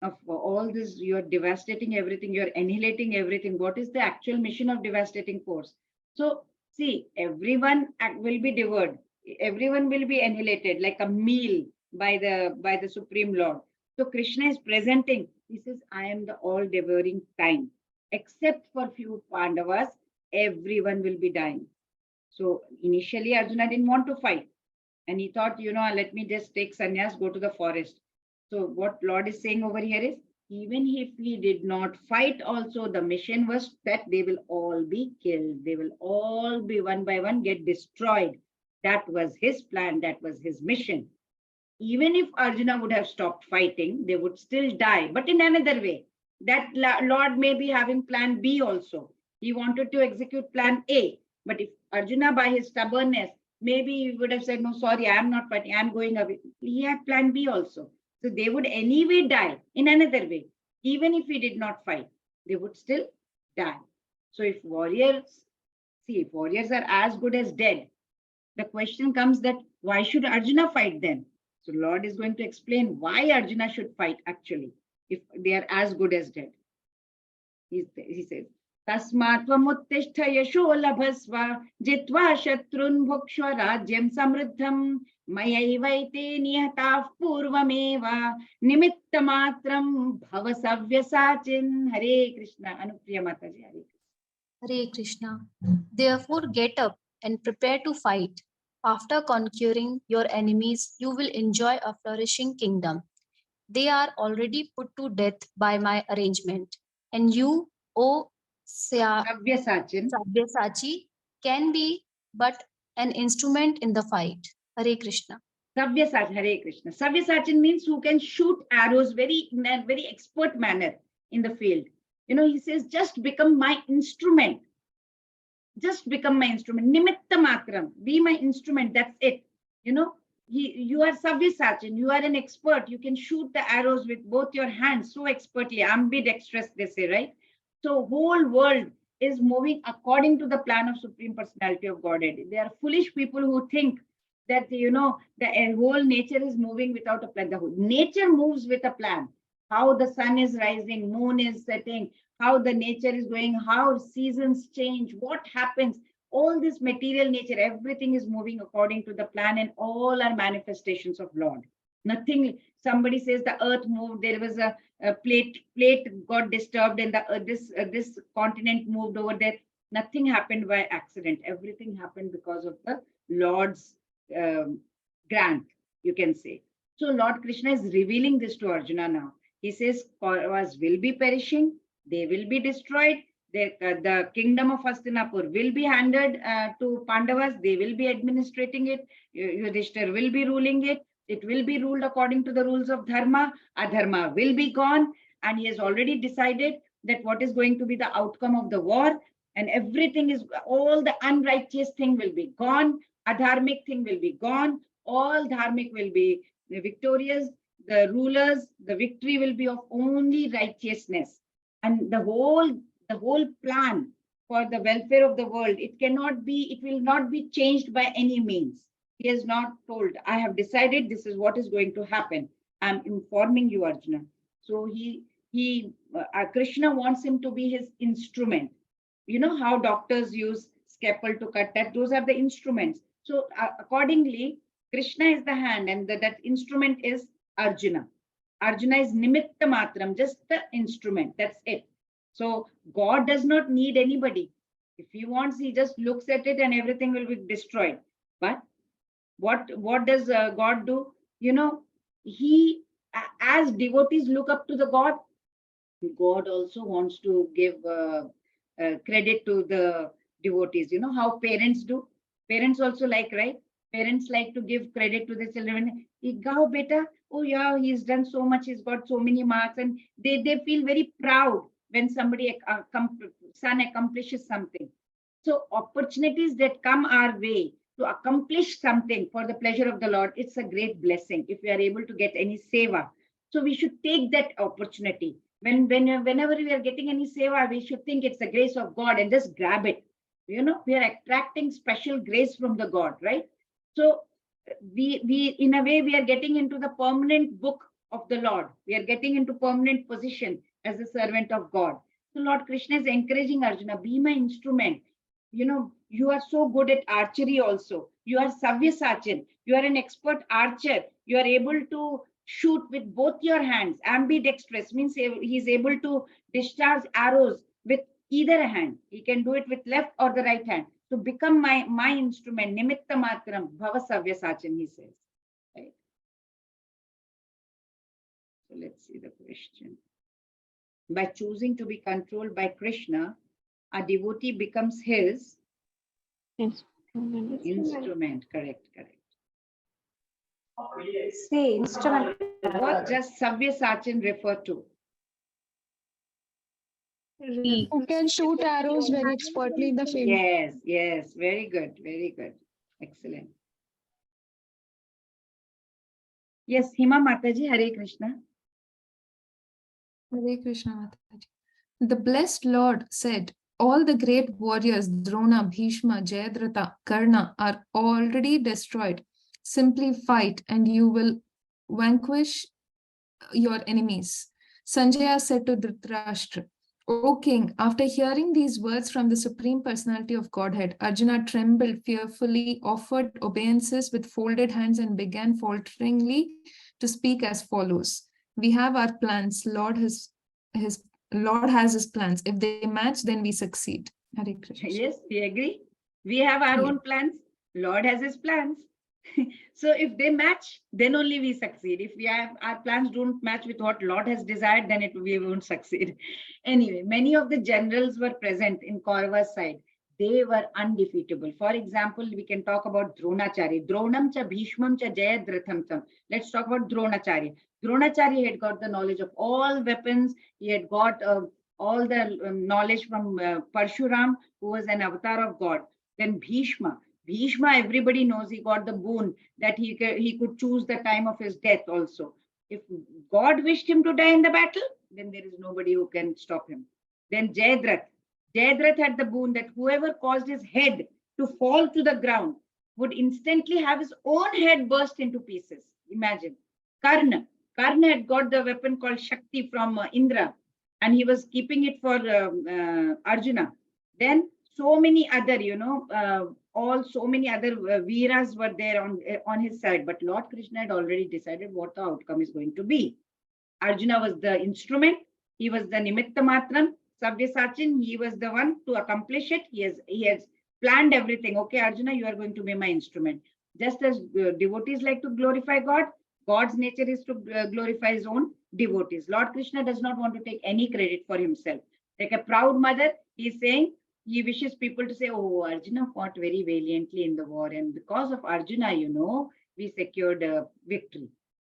of all this? You're devastating everything, you're annihilating everything. What is the actual mission of devastating force? So see, everyone will be devoured. Everyone will be annihilated like a meal by the Supreme Lord. So Krishna is presenting, he says, I am the all devouring time. Except for few Pandavas, everyone will be dying. So initially Arjuna didn't want to fight, and he thought, let me just take sannyas, go to the forest. So what Lord is saying over here is, even if he did not fight also, the mission was that they will all be killed. They will all be one by one get destroyed. That was his plan. That was his mission. Even if Arjuna would have stopped fighting, they would still die, but in another way. That Lord may be having plan B also. He wanted to execute plan A, but if Arjuna, by his stubbornness, maybe he would have said, no, sorry, I am not fighting, I am going away. He had plan B also. So they would anyway die in another way. Even if he did not fight, they would still die. So if warriors are as good as dead, the question comes that why should Arjuna fight then? So Lord is going to explain why Arjuna should fight actually, if they are as good as dead. He says, Tasmat tvamuttishta yasho labhasva jitva shatrun bhukshva rajyam samruddham mayaivaite niyatah purvameva nimittamatram bhava savyasachin. Hare Krishna. Anupriya Mataji. Hare Krishna. Therefore, get up and prepare to fight. After conquering your enemies, you will enjoy a flourishing kingdom. They are already put to death by my arrangement. And you, O Savyasachin, Sabyasachi, can be but an instrument in the fight. Hare Krishna. Savyasachin, Hare Krishna. Savyasachin means who can shoot arrows in a very expert manner in the field. He says, just become my instrument. Just become my instrument. Nimitta matram. Be my instrument. That's it. You are Savyasachin. You are an expert. You can shoot the arrows with both your hands so expertly. Ambidextrous, they say, right? So whole world is moving according to the plan of Supreme Personality of Godhead. They are foolish people who think that, the whole nature is moving without a plan. The whole nature moves with a plan. How the sun is rising, moon is setting, how the nature is going, how seasons change, what happens, all this material nature, everything is moving according to the plan, and all are manifestations of Lord. Nothing, somebody says the earth moved, there was a plate got disturbed, and this continent moved over there. Nothing happened by accident. Everything happened because of the Lord's grant, you can say. So Lord Krishna is revealing this to Arjuna now. He says, Kauravas will be perishing, they will be destroyed. The kingdom of Hastinapur will be handed to Pandavas. They will be administrating it. Yudhishthir will be ruling it. It will be ruled according to the rules of Dharma. Adharma will be gone. And he has already decided that what is going to be the outcome of the war. And everything is, all the unrighteous thing will be gone. Adharmic thing will be gone. All dharmic will be victorious. The rulers, the victory will be of only righteousness. And the whole plan for the welfare of the world, it will not be changed by any means. He has not told, I have decided this is what is going to happen. I'm informing you, Arjuna. So Krishna wants him to be his instrument. You know how doctors use scalpel to cut that? Those are the instruments. So accordingly, Krishna is the hand, and that instrument is Arjuna. Arjuna is nimitta matram, just the instrument. That's it. So God does not need anybody. If he wants, he just looks at it and everything will be destroyed. But what does God do? He, as devotees look up to the God also wants to give credit to the devotees. You know how parents do? Parents also like, right? Parents like to give credit to the children. Gao beta, oh yeah, he's done so much, he's got so many marks, and they feel very proud when somebody son accomplishes something. So opportunities that come our way to accomplish something for the pleasure of the Lord, it's a great blessing if we are able to get any seva. So we should take that opportunity. Whenever we are getting any seva, we should think it's the grace of God and just grab it. We are attracting special grace from the God, right? So we in a way, we are getting into the permanent book of the Lord. We are getting into permanent position as a servant of God. So Lord Krishna is encouraging Arjuna, be my instrument. You are so good at archery also. You are Savyasachin. You are an expert archer. You are able to shoot with both your hands. Ambidextrous means he is able to discharge arrows with either hand. He can do it with left or the right hand. So become my instrument. Nimitta matram bhava savyasachin, he says. Right. So let's see the question. By choosing to be controlled by Krishna, a devotee becomes his instrument. Correct. See, instrument. What does Savyasachin refer to? Who can shoot arrows very expertly in the field. Yes, yes, very good, very good. Excellent. Yes, Hima Mataji, Hare Krishna. Hare Krishna Mataji. The blessed Lord said, all the great warriors Drona, Bhishma, Jayadratha, Karna are already destroyed. Simply fight and you will vanquish your enemies. Sanjaya said to Dhritarashtra, O king, after hearing these words from the Supreme Personality of Godhead, Arjuna trembled fearfully, offered obeisances with folded hands, and began falteringly to speak as follows. We have our plans. Lord has his plans. If they match, then we succeed. Hare Krishna. Yes, we agree. We have our own plans. Lord has his plans. So if they match, then only we succeed. If we have our plans don't match with what Lord has desired, then we won't succeed. Anyway, many of the generals were present in Kaurava's side. They were undefeatable. For example, we can talk about Dronachari. Dronam cha Bhishmam cha Jayadratham tam. Let's talk about Dronachari. Dronachari had got the knowledge of all weapons. He had got all the knowledge from Parshuram, who was an avatar of God. Then Bhishma, everybody knows he got the boon that he could choose the time of his death also. If God wished him to die in the battle, then there is nobody who can stop him. Then Jayadrath had the boon that whoever caused his head to fall to the ground would instantly have his own head burst into pieces. Imagine. Karna had got the weapon called Shakti from Indra, and he was keeping it for Arjuna. Then so many other, so many other Veeras were there on his side, but Lord Krishna had already decided what the outcome is going to be. Arjuna was the instrument. He was the Nimitta Matram, Savyasachin. He was the one to accomplish it. He has planned everything. Okay, Arjuna, you are going to be my instrument. Just as devotees like to glorify God, God's nature is to glorify his own devotees. Lord Krishna does not want to take any credit for himself. Like a proud mother, he is saying, he wishes people to say, oh, Arjuna fought very valiantly in the war. And because of Arjuna, we secured victory.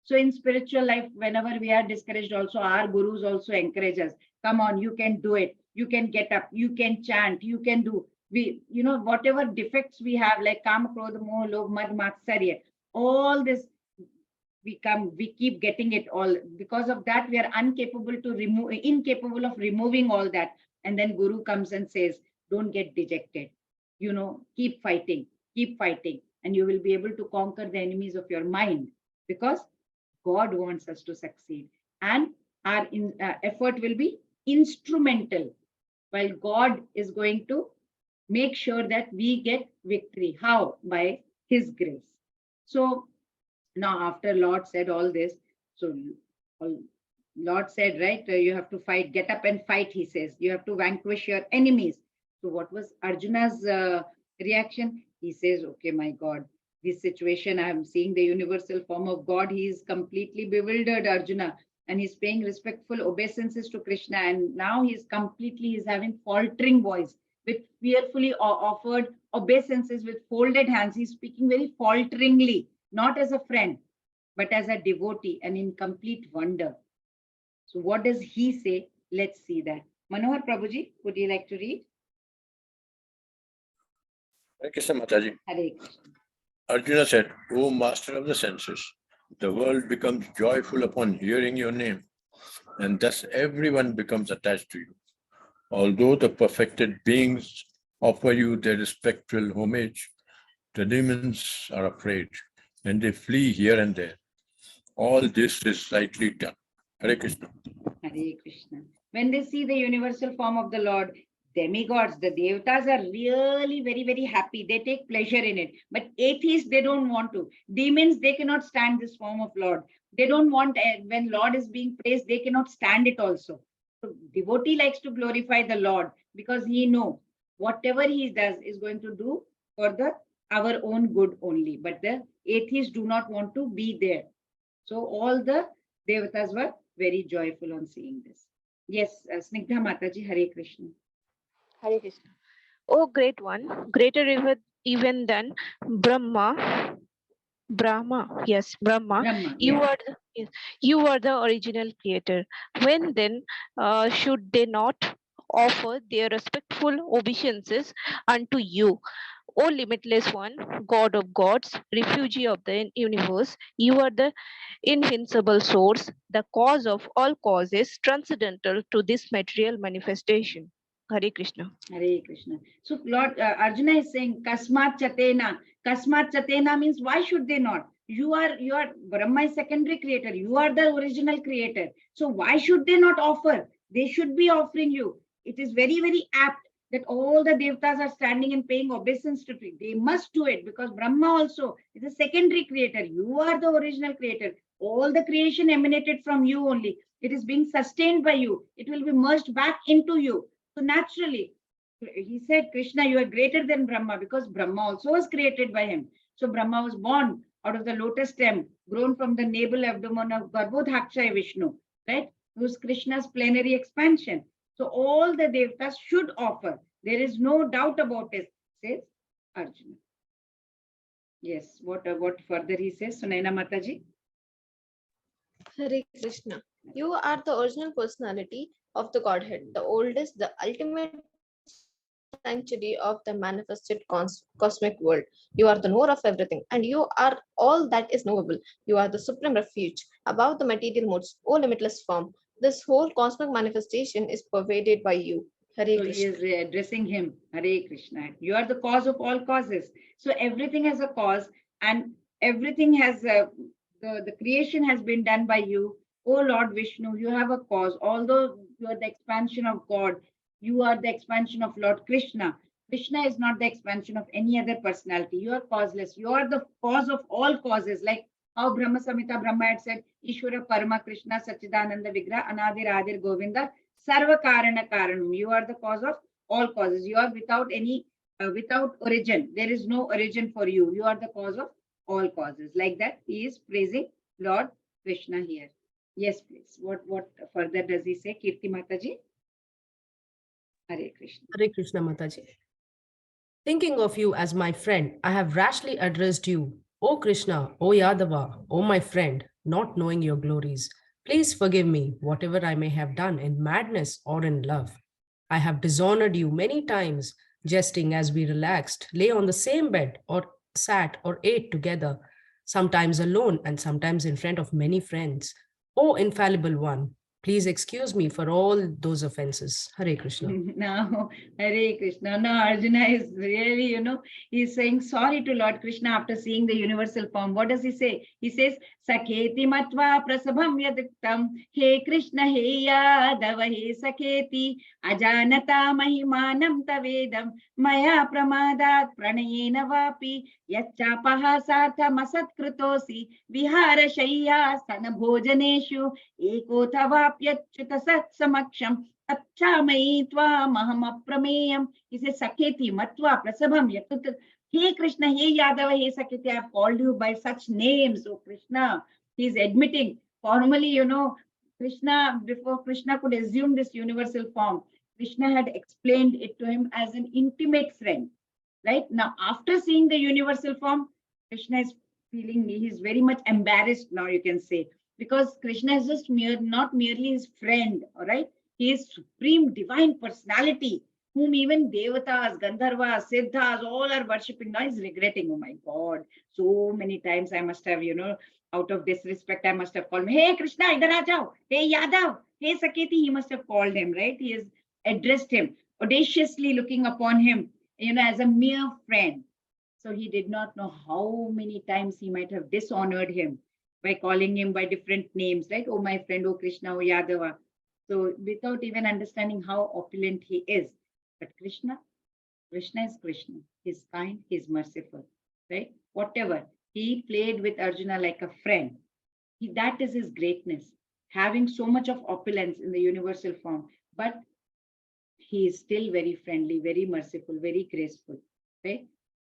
So in spiritual life, whenever we are discouraged also, our gurus also encourage us. Come on, you can do it. You can get up. You can chant. You can do. Whatever defects we have, like Kama, Krodha, Moha, Lobh, Mad, Matsarya, all this, we keep getting it all. Because of that, we are incapable of removing all that. And then Guru comes and says, don't get dejected. Keep fighting, and you will be able to conquer the enemies of your mind, because God wants us to succeed, and our effort will be instrumental, while God is going to make sure that we get victory. How? By his grace. So now, after Lord said all this, so Lord said, right, you have to fight, get up and fight, he says. You have to vanquish your enemies. So what was Arjuna's reaction? He says, okay, my God, this situation, I am seeing the universal form of God. He is completely bewildered, Arjuna, and he's paying respectful obeisances to Krishna. And now he's having faltering voice with fearfully offered obeisances with folded hands. He's speaking very falteringly, not as a friend, but as a devotee, and in complete wonder. So what does he say? Let's see that. Manohar Prabhuji, would you like to read? Hare Krishna Mataji. Hare Krishna. Arjuna said, O master of the senses, the world becomes joyful upon hearing your name, and thus everyone becomes attached to you. Although the perfected beings offer you their respectful homage, the demons are afraid, and they flee here and there. All this is lightly done. Hare Krishna. Hare Krishna. When they see the universal form of the Lord, demigods, the devatas are really very, very happy. They take pleasure in it. But atheists, they don't want to. Demons, they cannot stand this form of Lord. They don't want, when Lord is being praised, they cannot stand it also. So devotee likes to glorify the Lord, because he knows whatever he does is going to do for our own good only. But the atheists do not want to be there. So all the devatas were very joyful on seeing this. Yes, Snigdha Mataji, Hare Krishna. Hare Krishna. O great one, greater even than Brahma. Brahma, yes, Brahma. You are the original creator. When then should they not offer their respectful obeisances unto you. O limitless one, God of gods, refugee of the universe, you are the invincible source, the cause of all causes, transcendental to this material manifestation. Hare Krishna. Hare Krishna. So Lord Arjuna is saying, Kasmat Chatena. Kasmat Chatena means why should they not? You are Brahma is secondary creator. You are the original creator. So why should they not offer? They should be offering you. It is very, very apt that all the devtas are standing and paying obeisance to you. They must do it because Brahma also is a secondary creator. You are the original creator. All the creation emanated from you only. It is being sustained by you. It will be merged back into you. So naturally, he said, Krishna, you are greater than Brahma because Brahma also was created by him. So Brahma was born out of the lotus stem, grown from the navel abdomen of Garbhodhakshay Vishnu, right? It was Krishna's plenary expansion. So all the devtas should offer. There is no doubt about it, says Arjuna. Yes, what further he says, Sunaina Mataji? Hare Krishna. You are the original personality of the Godhead, the oldest, the ultimate sanctuary of the manifested cosmic world. You are the knower of everything, and you are all that is knowable. You are the supreme refuge above the material modes, O limitless form. This whole cosmic manifestation is pervaded by you. Hare So he Krishna. is addressing him, Hare Krishna. You are the cause of all causes. So everything has a cause, and everything has the creation has been done by you. Oh Lord Vishnu, you have a cause. Although you are the expansion of God, you are the expansion of Lord Krishna. Krishna is not the expansion of any other personality. You are causeless. You are the cause of all causes. Like how Brahma Samhita Brahma had said, Ishvara Parama Krishna Sachidananda Vigra Anadir Adir Govinda Sarva Karana Karanam. You are the cause of all causes. You are without any, without origin. There is no origin for you. You are the cause of all causes. Like that, he is praising Lord Krishna here. Yes, please. What further does he say, Kirti Mataji? Hare Krishna. Hare Krishna Mataji. Thinking of you as my friend, I have rashly addressed you, O Krishna, O Yadava, O my friend, not knowing your glories. Please forgive me, whatever I may have done in madness or in love. I have dishonored you many times, jesting as we relaxed, lay on the same bed, or sat or ate together, sometimes alone and sometimes in front of many friends. O infallible one, please excuse me for all those offenses. Hare Krishna. Now, Hare Krishna. Now, Arjuna is really, he's saying sorry to Lord Krishna after seeing the universal form. What does he say? He says, Sakheti matva prasabham yadiktam, He Krishna, He Yadava, He Sakheti, Ajanata mahimanam tavedam, Maya pramadat pranayena vapi, Yachapaha sartha masatkritosi, Vihara shayya sana bhojaneshu, Ekotavapyachyuta sat samaksham, Achamai tvam aham aprameyam. He says, Saketi, Matva, Prasabham, Yatut. Hey Krishna, hey Yadava, hey Saketi, I have called you by such names, oh Krishna. He is admitting, formally, Krishna, before Krishna could assume this universal form, Krishna had explained it to him as an intimate friend. Right now, after seeing the universal form, Krishna is feeling, he is very much embarrassed now, you can say, because Krishna is just not merely his friend, all right? He is supreme divine personality, whom even Devatas, Gandharvas, Siddhas, all are worshipping. Now he's regretting, oh my God, so many times I must have, out of disrespect, I must have called him, hey Krishna, idhar aa jao, hey Yadav, hey Saketi, he must have called him, right? He has addressed him, audaciously looking upon him, as a mere friend. So he did not know how many times he might have dishonored him by calling him by different names, right? Oh, my friend, oh, Krishna, oh, Yadava. So without even understanding how opulent he is. But Krishna is Krishna. He's kind, he's merciful, right? Whatever. He played with Arjuna like a friend. That is his greatness, having so much of opulence in the universal form. But he is still very friendly, very merciful, very graceful, right?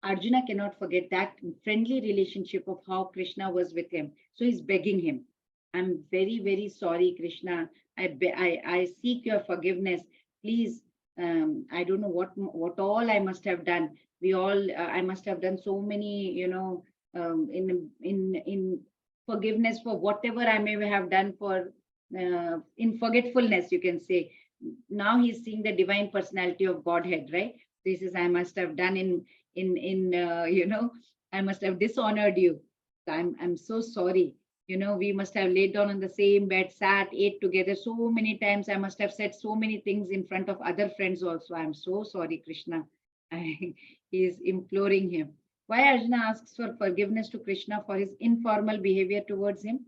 Arjuna cannot forget that friendly relationship of how Krishna was with him. So he's begging him, I'm very, very sorry, Krishna. I seek your forgiveness. Please, I don't know what all I must have done. I must have done so many, in forgiveness for whatever I may have done for, in forgetfulness, you can say. now he's seeing the divine personality of Godhead, right? This is, I must have done I must have dishonored you. I'm so sorry. We must have laid down on the same bed, sat, ate together so many times. I must have said so many things in front of other friends also. I'm so sorry, Krishna. He is imploring him. Why Arjuna asks for forgiveness to Krishna for his informal behavior towards him?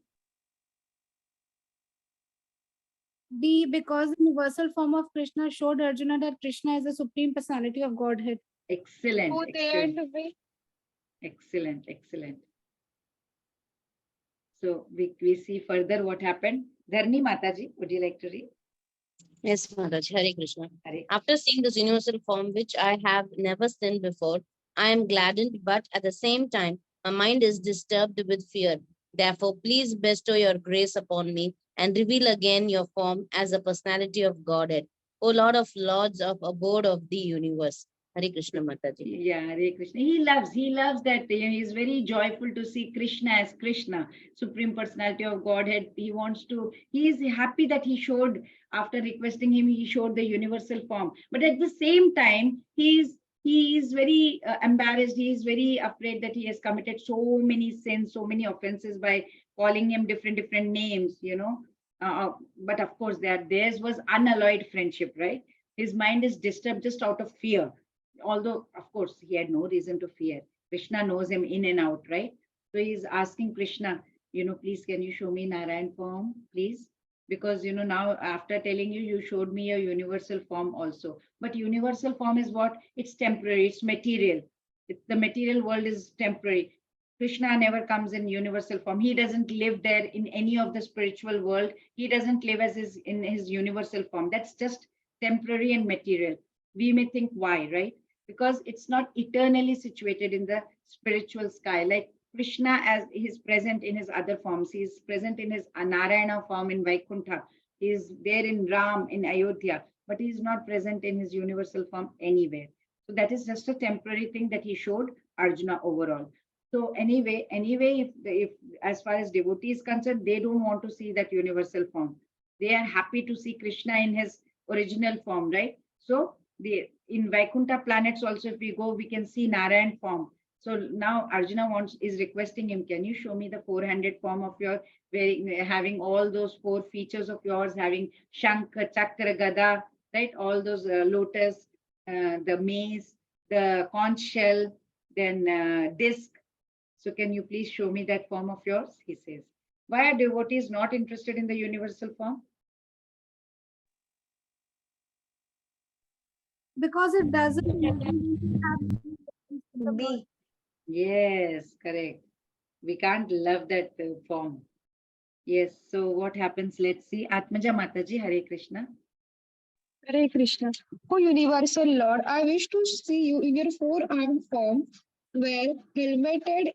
B, because the universal form of Krishna showed Arjuna that Krishna is the supreme personality of Godhead. Excellent. Who dared to be? Excellent. So we see further what happened. Dharni Mataji, would you like to read? Yes, Mataji. Hare Krishna. Hare. After seeing this universal form, which I have never seen before, I am gladdened, but at the same time, my mind is disturbed with fear. Therefore, please bestow your grace upon me and reveal again your form as a personality of Godhead, O Lord of Lords of abode of the universe. Hare Krishna, Mataji. Yeah, Hare Krishna. He loves that. He's very joyful to see Krishna as Krishna, Supreme Personality of Godhead. He is happy that he showed, after requesting him, he showed the universal form. But at the same time, he is very embarrassed. He is very afraid that he has committed so many sins, so many offenses by calling him different names, but of course, theirs was unalloyed friendship, right? His mind is disturbed just out of fear. Although, of course, he had no reason to fear. Krishna knows him in and out, right? So he's asking Krishna, please, can you show me Narayan form, please? Because, now after telling you, you showed me a universal form also. But universal form is what? It's temporary, it's material. The material world is temporary. Krishna never comes in universal form. He doesn't live there in any of the spiritual world. He doesn't live in his universal form. That's just temporary and material. We may think why, right? Because it's not eternally situated in the spiritual sky. Like Krishna, as he's present in his other forms, he's present in his Narayana form in Vaikuntha. He's there in Ram in Ayodhya, but he's not present in his universal form anywhere. So that is just a temporary thing that he showed Arjuna overall. So anyway, if as far as devotee is concerned, they don't want to see that universal form. They are happy to see Krishna in his original form, right? So in Vaikuntha planets also, if we go, we can see Narayan form. So now Arjuna is requesting him, can you show me the four-handed form of your, having all those four features of yours, having Shankha, Chakra, Gada, right? All those lotus, the mace, the conch shell, then disc. So can you please show me that form of yours? He says. Why are devotees not interested in the universal form? Because it doesn't have B. Yes, correct. We can't love that form. Yes, so what happens? Let's see. Atmaja Mataji, Hare Krishna. Hare Krishna. O universal Lord, I wish to see you in your four-armed form, where helmeted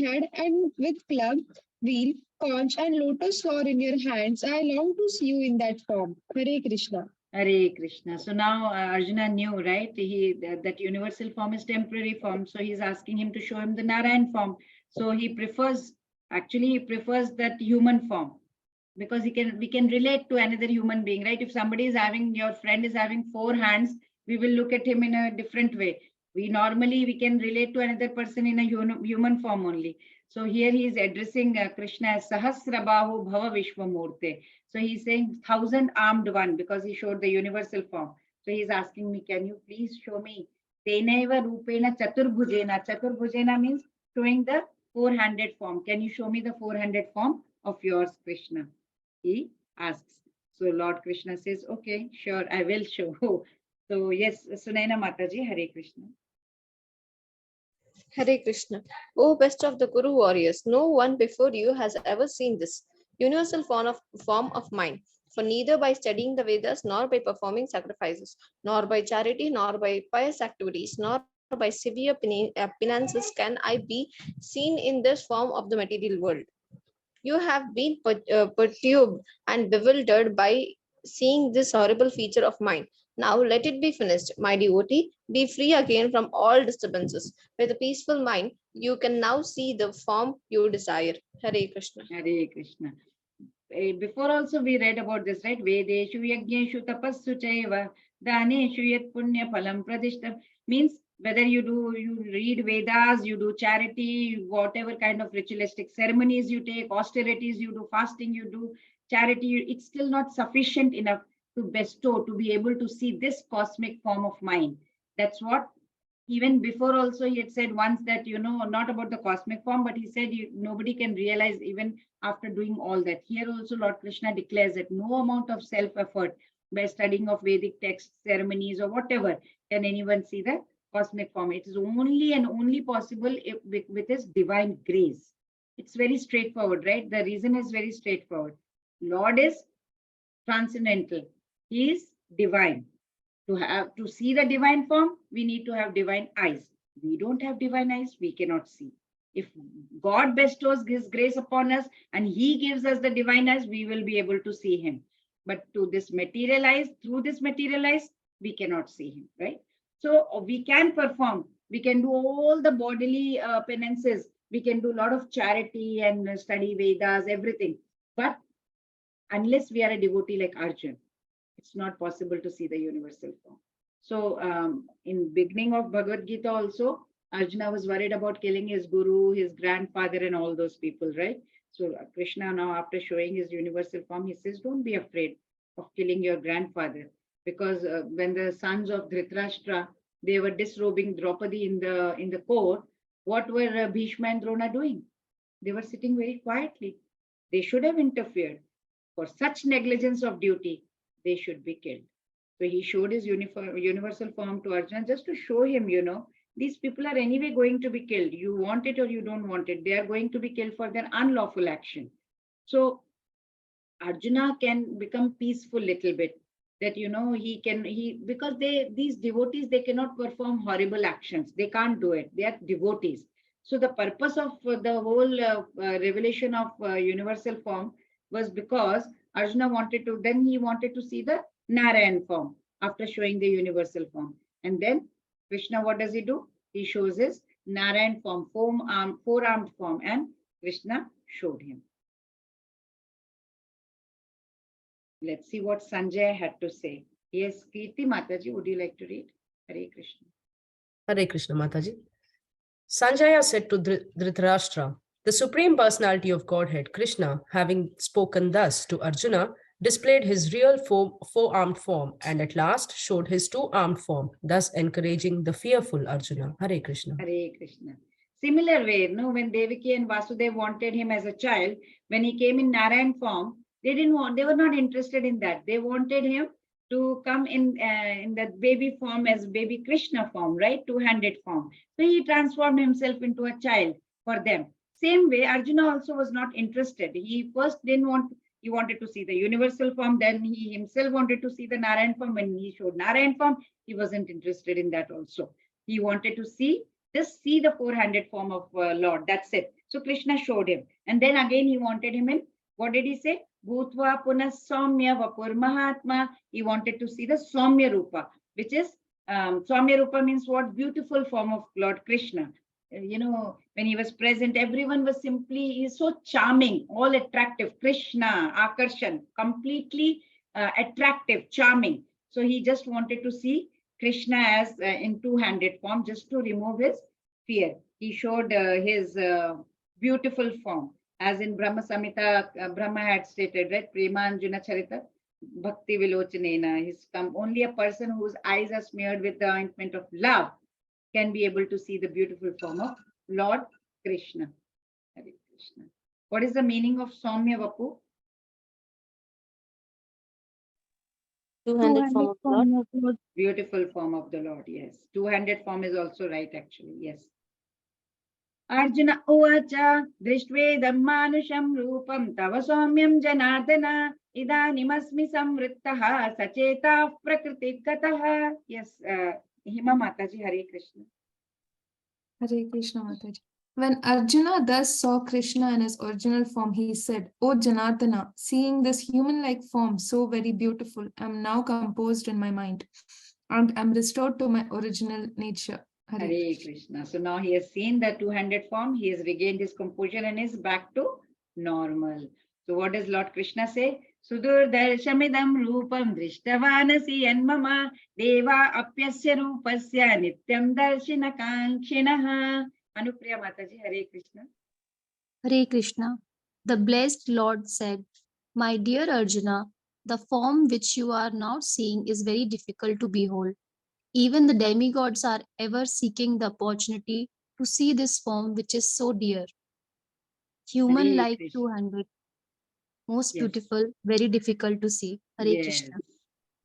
head and with club, wheel, conch, and lotus flower in your hands. I long to see you in that form. Hare Krishna. Hare Krishna. So now Arjuna knew, right? That universal form is temporary form. So he's asking him to show him the Narayan form. So he prefers that human form, because we can relate to another human being, right? If your friend is having four hands, we will look at him in a different way. We can relate to another person in a human form only. So here he is addressing Krishna as Sahasrabahu Bhava Vishwamurte. So he's saying 1,000-armed one, because he showed the universal form. So he's asking me, can you please show me Tenaiva Rupena Chaturbhujena. Chaturbhujena means showing the four-handed form. Can you show me the four-handed form of yours, Krishna? He asks. So Lord Krishna says, okay, sure, I will show. So yes, Sunaina Mataji, Hare Krishna. Hare Krishna. O best of the Guru warriors, no one before you has ever seen this universal form of mind. For neither by studying the Vedas, nor by performing sacrifices, nor by charity, nor by pious activities, nor by severe penances can I be seen in this form of the material world. You have been perturbed and bewildered by seeing this horrible feature of mine. Now let it be finished, my devotee. Be free again from all disturbances. With a peaceful mind, you can now see the form you desire. Hare Krishna. Hare Krishna. Before also we read about this, right? Vedeshu yajneshu tapassu chaiva daneshu yat punya phalam pradishtam. Means whether you read Vedas, you do charity, whatever kind of ritualistic ceremonies you take, austerities you do, fasting you do, charity, it's still not sufficient enough to bestow, to be able to see this cosmic form of mind. That's what even before also he had said once, that not about the cosmic form, but he said nobody can realize even after doing all that. Here also Lord Krishna declares that no amount of self effort by studying of Vedic texts, ceremonies, or whatever can anyone see the cosmic form. It is only and only possible if with his divine grace. It's very straightforward, right? The reason is very straightforward. Lord is transcendental, he is divine. To see the divine form, we need to have divine eyes. We don't have divine eyes, we cannot see. If God bestows his grace upon us and he gives us the divine eyes, we will be able to see him. But through this material eyes, we cannot see him, right? So we can perform, we can do all the bodily penances, we can do a lot of charity and study Vedas, everything. But unless we are a devotee like Arjuna, it's not possible to see the universal form. So in beginning of Bhagavad Gita also, Arjuna was worried about killing his guru, his grandfather, and all those people, right? So Krishna now, after showing his universal form, he says, don't be afraid of killing your grandfather. Because when the sons of Dhritarashtra, they were disrobing Draupadi in the court, what were Bhishma and Drona doing? They were sitting very quietly. They should have interfered. For such negligence of duty, they should be killed. So he showed his universal form to Arjuna just to show him, these people are anyway going to be killed. You want it or you don't want it. They are going to be killed for their unlawful action. So Arjuna can become peaceful little bit. That, because these devotees, they cannot perform horrible actions. They can't do it. They are devotees. So the purpose of the whole revelation of universal form was because Arjuna wanted to see the Narayan form after showing the universal form. And then Krishna, what does he do? He shows his Narayan form, four-armed form, and Krishna showed him. Let's see what Sanjay had to say. Yes, Kirti Mataji, would you like to read? Hare Krishna. Hare Krishna, Mataji. Sanjaya said to Dhritarashtra, the Supreme Personality of Godhead, Krishna, having spoken thus to Arjuna, displayed his real four-armed form and at last showed his two-armed form, thus encouraging the fearful Arjuna. Hare Krishna. Hare Krishna. Similar way, when Devaki and Vasudev wanted him as a child, when he came in Narayan form, they were not interested in that. They wanted him to come in that baby form, as baby Krishna form, right? Two-handed form. So he transformed himself into a child for them. Same way, Arjuna also was not interested. He first he wanted to see the universal form, then he himself wanted to see the Narayan form. When he showed Narayan form, he wasn't interested in that also. He wanted to just see the four-handed form of Lord. That's it. So Krishna showed him. And then again, he wanted him in, what did he say? Bhutva punas Soumya Vapur Mahatma. He wanted to see the Soumya Rupa, which is, Soumya Rupa means what? Beautiful form of Lord Krishna. When he was present, everyone was he's so charming, all attractive. Krishna, Akarshan, completely attractive, charming. So he just wanted to see Krishna as in two-handed form, just to remove his fear. He showed his beautiful form, as in Brahma Samhita, Brahma had stated, right? Premanjuna Charita Bhakti Vilochanena. Only a person whose eyes are smeared with the ointment of love can be able to see the beautiful form of Lord Krishna. Hare Krishna. What is the meaning of Soumya Vapu? Two-handed form of Lord. Beautiful form of the Lord, yes. Two-handed form is also right, actually, yes. Arjuna uvacha drishtvedam manusham rupam tava soumyam janardana idanimasmi samvrittaha sacheta prakriti gataha. Yes, Hima Mataji, Hare Krishna. Hare Krishna, Mataji. When Arjuna thus saw Krishna in his original form, he said, O Janardana, seeing this human-like form so very beautiful, I am now composed in my mind and am restored to my original nature. Hare Krishna. So now he has seen the two-handed form, he has regained his composure and is back to normal. So what does Lord Krishna say? Sudur darshamidam rupam drishtavanasi yanmama deva apyasya rupasya nityam darshina kanchinaha. Anupriya Mataji, Hare Krishna. Hare Krishna. The blessed Lord said, "My dear Arjuna, the form which you are now seeing is very difficult to behold. Even the demigods are ever seeking the opportunity to see this form which is so dear. Human Hare like Krishna. 200, most Yes. beautiful, very difficult to see. Hare Yes. Krishna.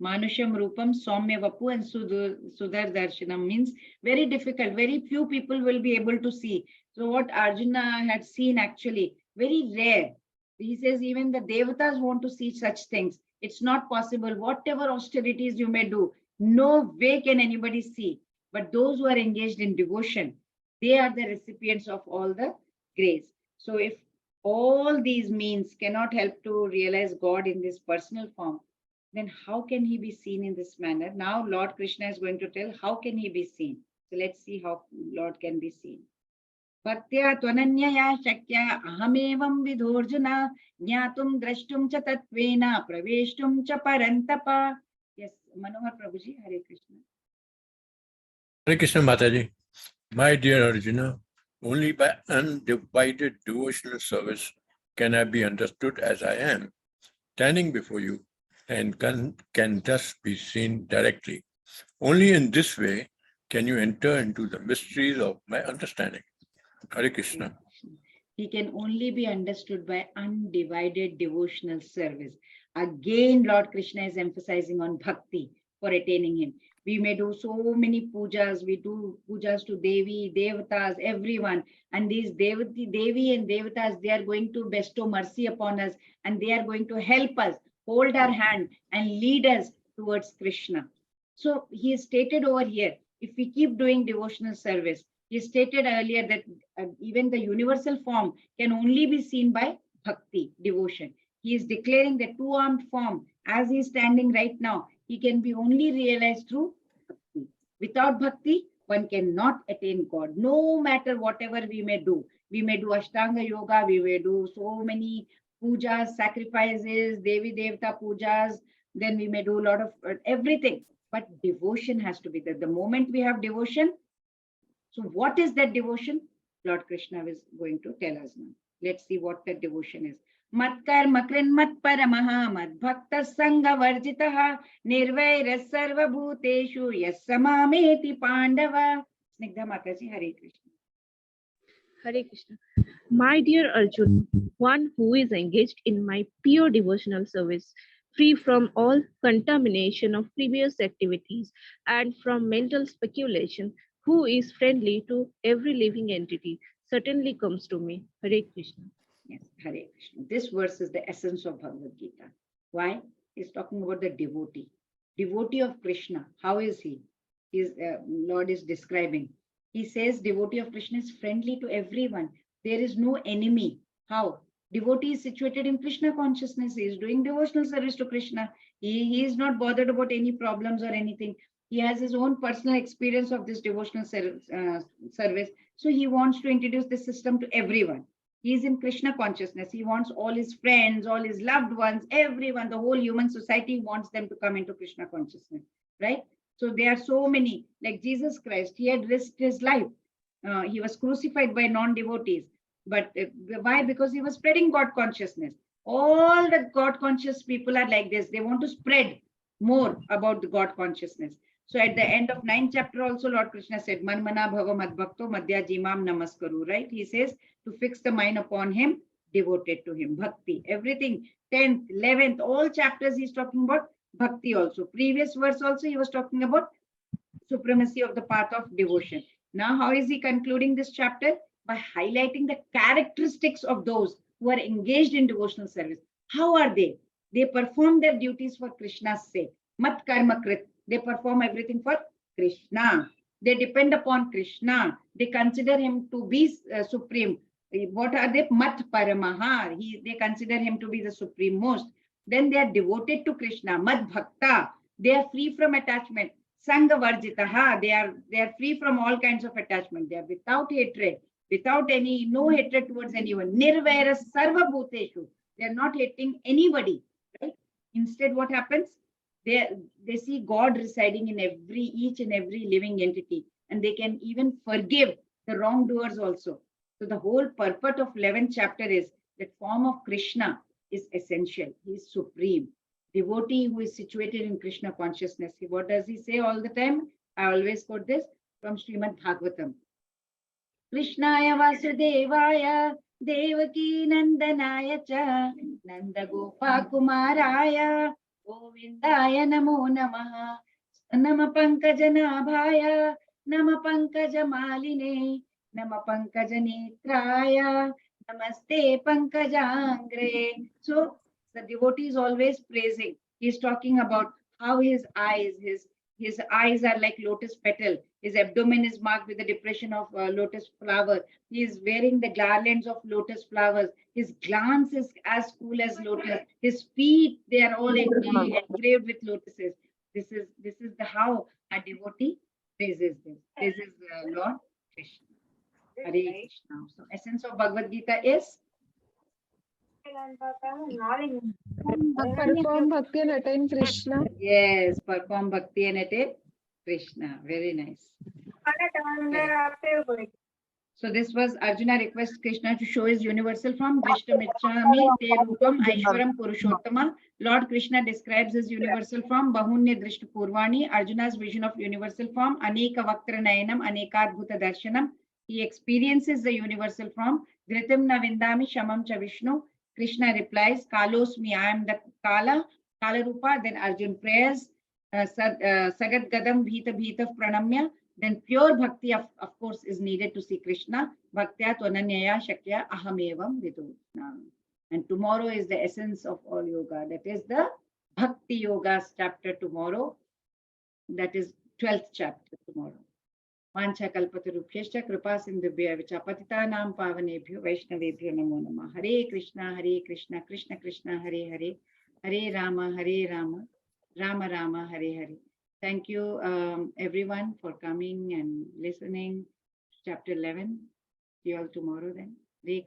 Manusham Rupam Soumya Vapu and Sudar Darshanam means very difficult. Very few people will be able to see. So what Arjuna had seen actually, very rare. He says even the Devatas want to see such things. It's not possible. Whatever austerities you may do, no way can anybody see. But those who are engaged in devotion, they are the recipients of all the grace. So if all these means cannot help to realize God in this personal form, then how can he be seen in this manner? Now Lord Krishna is going to tell how can he be seen. So let's see how Lord can be seen. Bhaktya tvananyaya shakya ahamevam vidhorjuna jnatum drashtum cha tatvena praveshtum cha parantapa. Yes, Manohar Prabhuji, Hare Krishna. Hare Krishna Mataji. My dear Arjuna, only by undivided devotional service can I be understood as I am, standing before you, and can thus be seen directly. Only in this way can you enter into the mysteries of my understanding. Hare Krishna. He can only be understood by undivided devotional service. Again, Lord Krishna is emphasizing on bhakti for attaining him. We may do so many pujas. We do pujas to Devi, Devatas, everyone. And these Devi and Devatas, they are going to bestow mercy upon us and they are going to help us, hold our hand and lead us towards Krishna. So he is stated over here, if we keep doing devotional service, he stated earlier that even the universal form can only be seen by bhakti, devotion. He is declaring the two-armed form as he is standing right now. He can be only realized through bhakti. Without bhakti, one cannot attain God. No matter whatever we may do. We may do Ashtanga Yoga, we may do so many pujas, sacrifices, Devi Devta pujas, then we may do a lot of everything. But devotion has to be there. The moment we have devotion, so what is that devotion? Lord Krishna is going to tell us now. Let's see what that devotion is. Matkar makrin mat paramaha mad bhakta sangha varjitaha nirvaira sarva bhuteshu yasamameti pandava. Snigdha Mataji, Hare Krishna. Hare Krishna. My dear Arjuna, one who is engaged in my pure devotional service, free from all contamination of previous activities and from mental speculation, who is friendly to every living entity, certainly comes to me. Hare Krishna. Yes, Hare Krishna. This verse is the essence of Bhagavad Gita. Why? He's talking about the devotee. Devotee of Krishna. How is he? His Lord is describing. He says devotee of Krishna is friendly to everyone. There is no enemy. How? Devotee is situated in Krishna consciousness. He is doing devotional service to Krishna. He is not bothered about any problems or anything. He has his own personal experience of this devotional service. So he wants to introduce this system to everyone. He is in Krishna consciousness. He wants all his friends, all his loved ones, everyone, the whole human society wants them to come into Krishna consciousness, right? So there are so many, like Jesus Christ, he had risked his life. He was crucified by non-devotees. But why? Because he was spreading God consciousness. All the God conscious people are like this. They want to spread more about the God consciousness. So at the end of 9th chapter also, Lord Krishna said, Manmana bhava madbhakto madhya jimam namaskaru, right? He says to fix the mind upon him, devoted to him, bhakti, everything. 10th, 11th, all chapters he's talking about bhakti also. Previous verse also he was talking about supremacy of the path of devotion. Now how is he concluding this chapter? By highlighting the characteristics of those who are engaged in devotional service. How are they? They perform their duties for Krishna's sake. Mat karma krit. They perform everything for Krishna. They depend upon Krishna. They consider him to be supreme. What are they? Mat paramaha. They consider him to be the supreme most. Then they are devoted to Krishna. Mad bhakta. They are free from attachment. Sangha varjitaha. They are free from all kinds of attachment. They are without hatred, without no hatred towards anyone. Nirvaira sarva bhuteshu. They are not hating anybody, right? Instead, what happens? They see God residing in each and every living entity, and they can even forgive the wrongdoers also. So the whole purport of 11th chapter is that form of Krishna is essential. He is supreme. Devotee who is situated in Krishna consciousness. What does he say all the time? I always quote this from Srimad Bhagavatam. Krishnaya Vasudevaya Devaki Nandanaya Cha Nanda Gopa Kumaraya Govindaya Namo Namaha Nama Pankajanabhaya Nama Pankajamaline Nama Pankajanetraya Namaste Pankajangre. So the devotee is always praising. He's talking about how his eyes are like lotus petal. His abdomen is marked with the depression of lotus flower. He is wearing the garlands of lotus flowers. His glance is as cool as lotus. His feet, they are all engraved with lotuses. This is the how a devotee praises this. This is Lord Krishna. Hare Krishna. So essence of Bhagavad Gita is Perform bhakti and attain Krishna. yes, perform bhakti and attain Krishna. Very nice. So this was Arjuna requests Krishna to show his universal form. Drishtamichami te rupam Aishwaram Purushottama. Lord Krishna describes his universal form. Bahunya Drishta Purvani. Arjuna's vision of universal form. Aneka Vaktra Nayanam. Anekadbhuta Darshanam. He experiences the universal form. Dhritam na vindami shamam cha Vishnu. Krishna replies, Kalosmi, I am the Kala, Kala Rupa. Then Arjun prays, Sagat Gadam Bhita Bhita Pranamya. Then pure bhakti, of course, is needed to see Krishna. Bhaktya Tvananyaya Shakya Ahamevam Vidutna. And tomorrow is the essence of all yoga. That is the Bhakti Yogas chapter tomorrow. That is 12th chapter tomorrow. Mancha kalpatarubhyascha kripa sindhubhya vicha patitanam pavanebhyo vaishnavebhyo namo namah. Hare Krishna, Krishna Krishna, Hare Hare, Hare Rama, Rama Rama, Hare Hare. Thank you, everyone, for coming and listening. Chapter 11. See you all tomorrow then.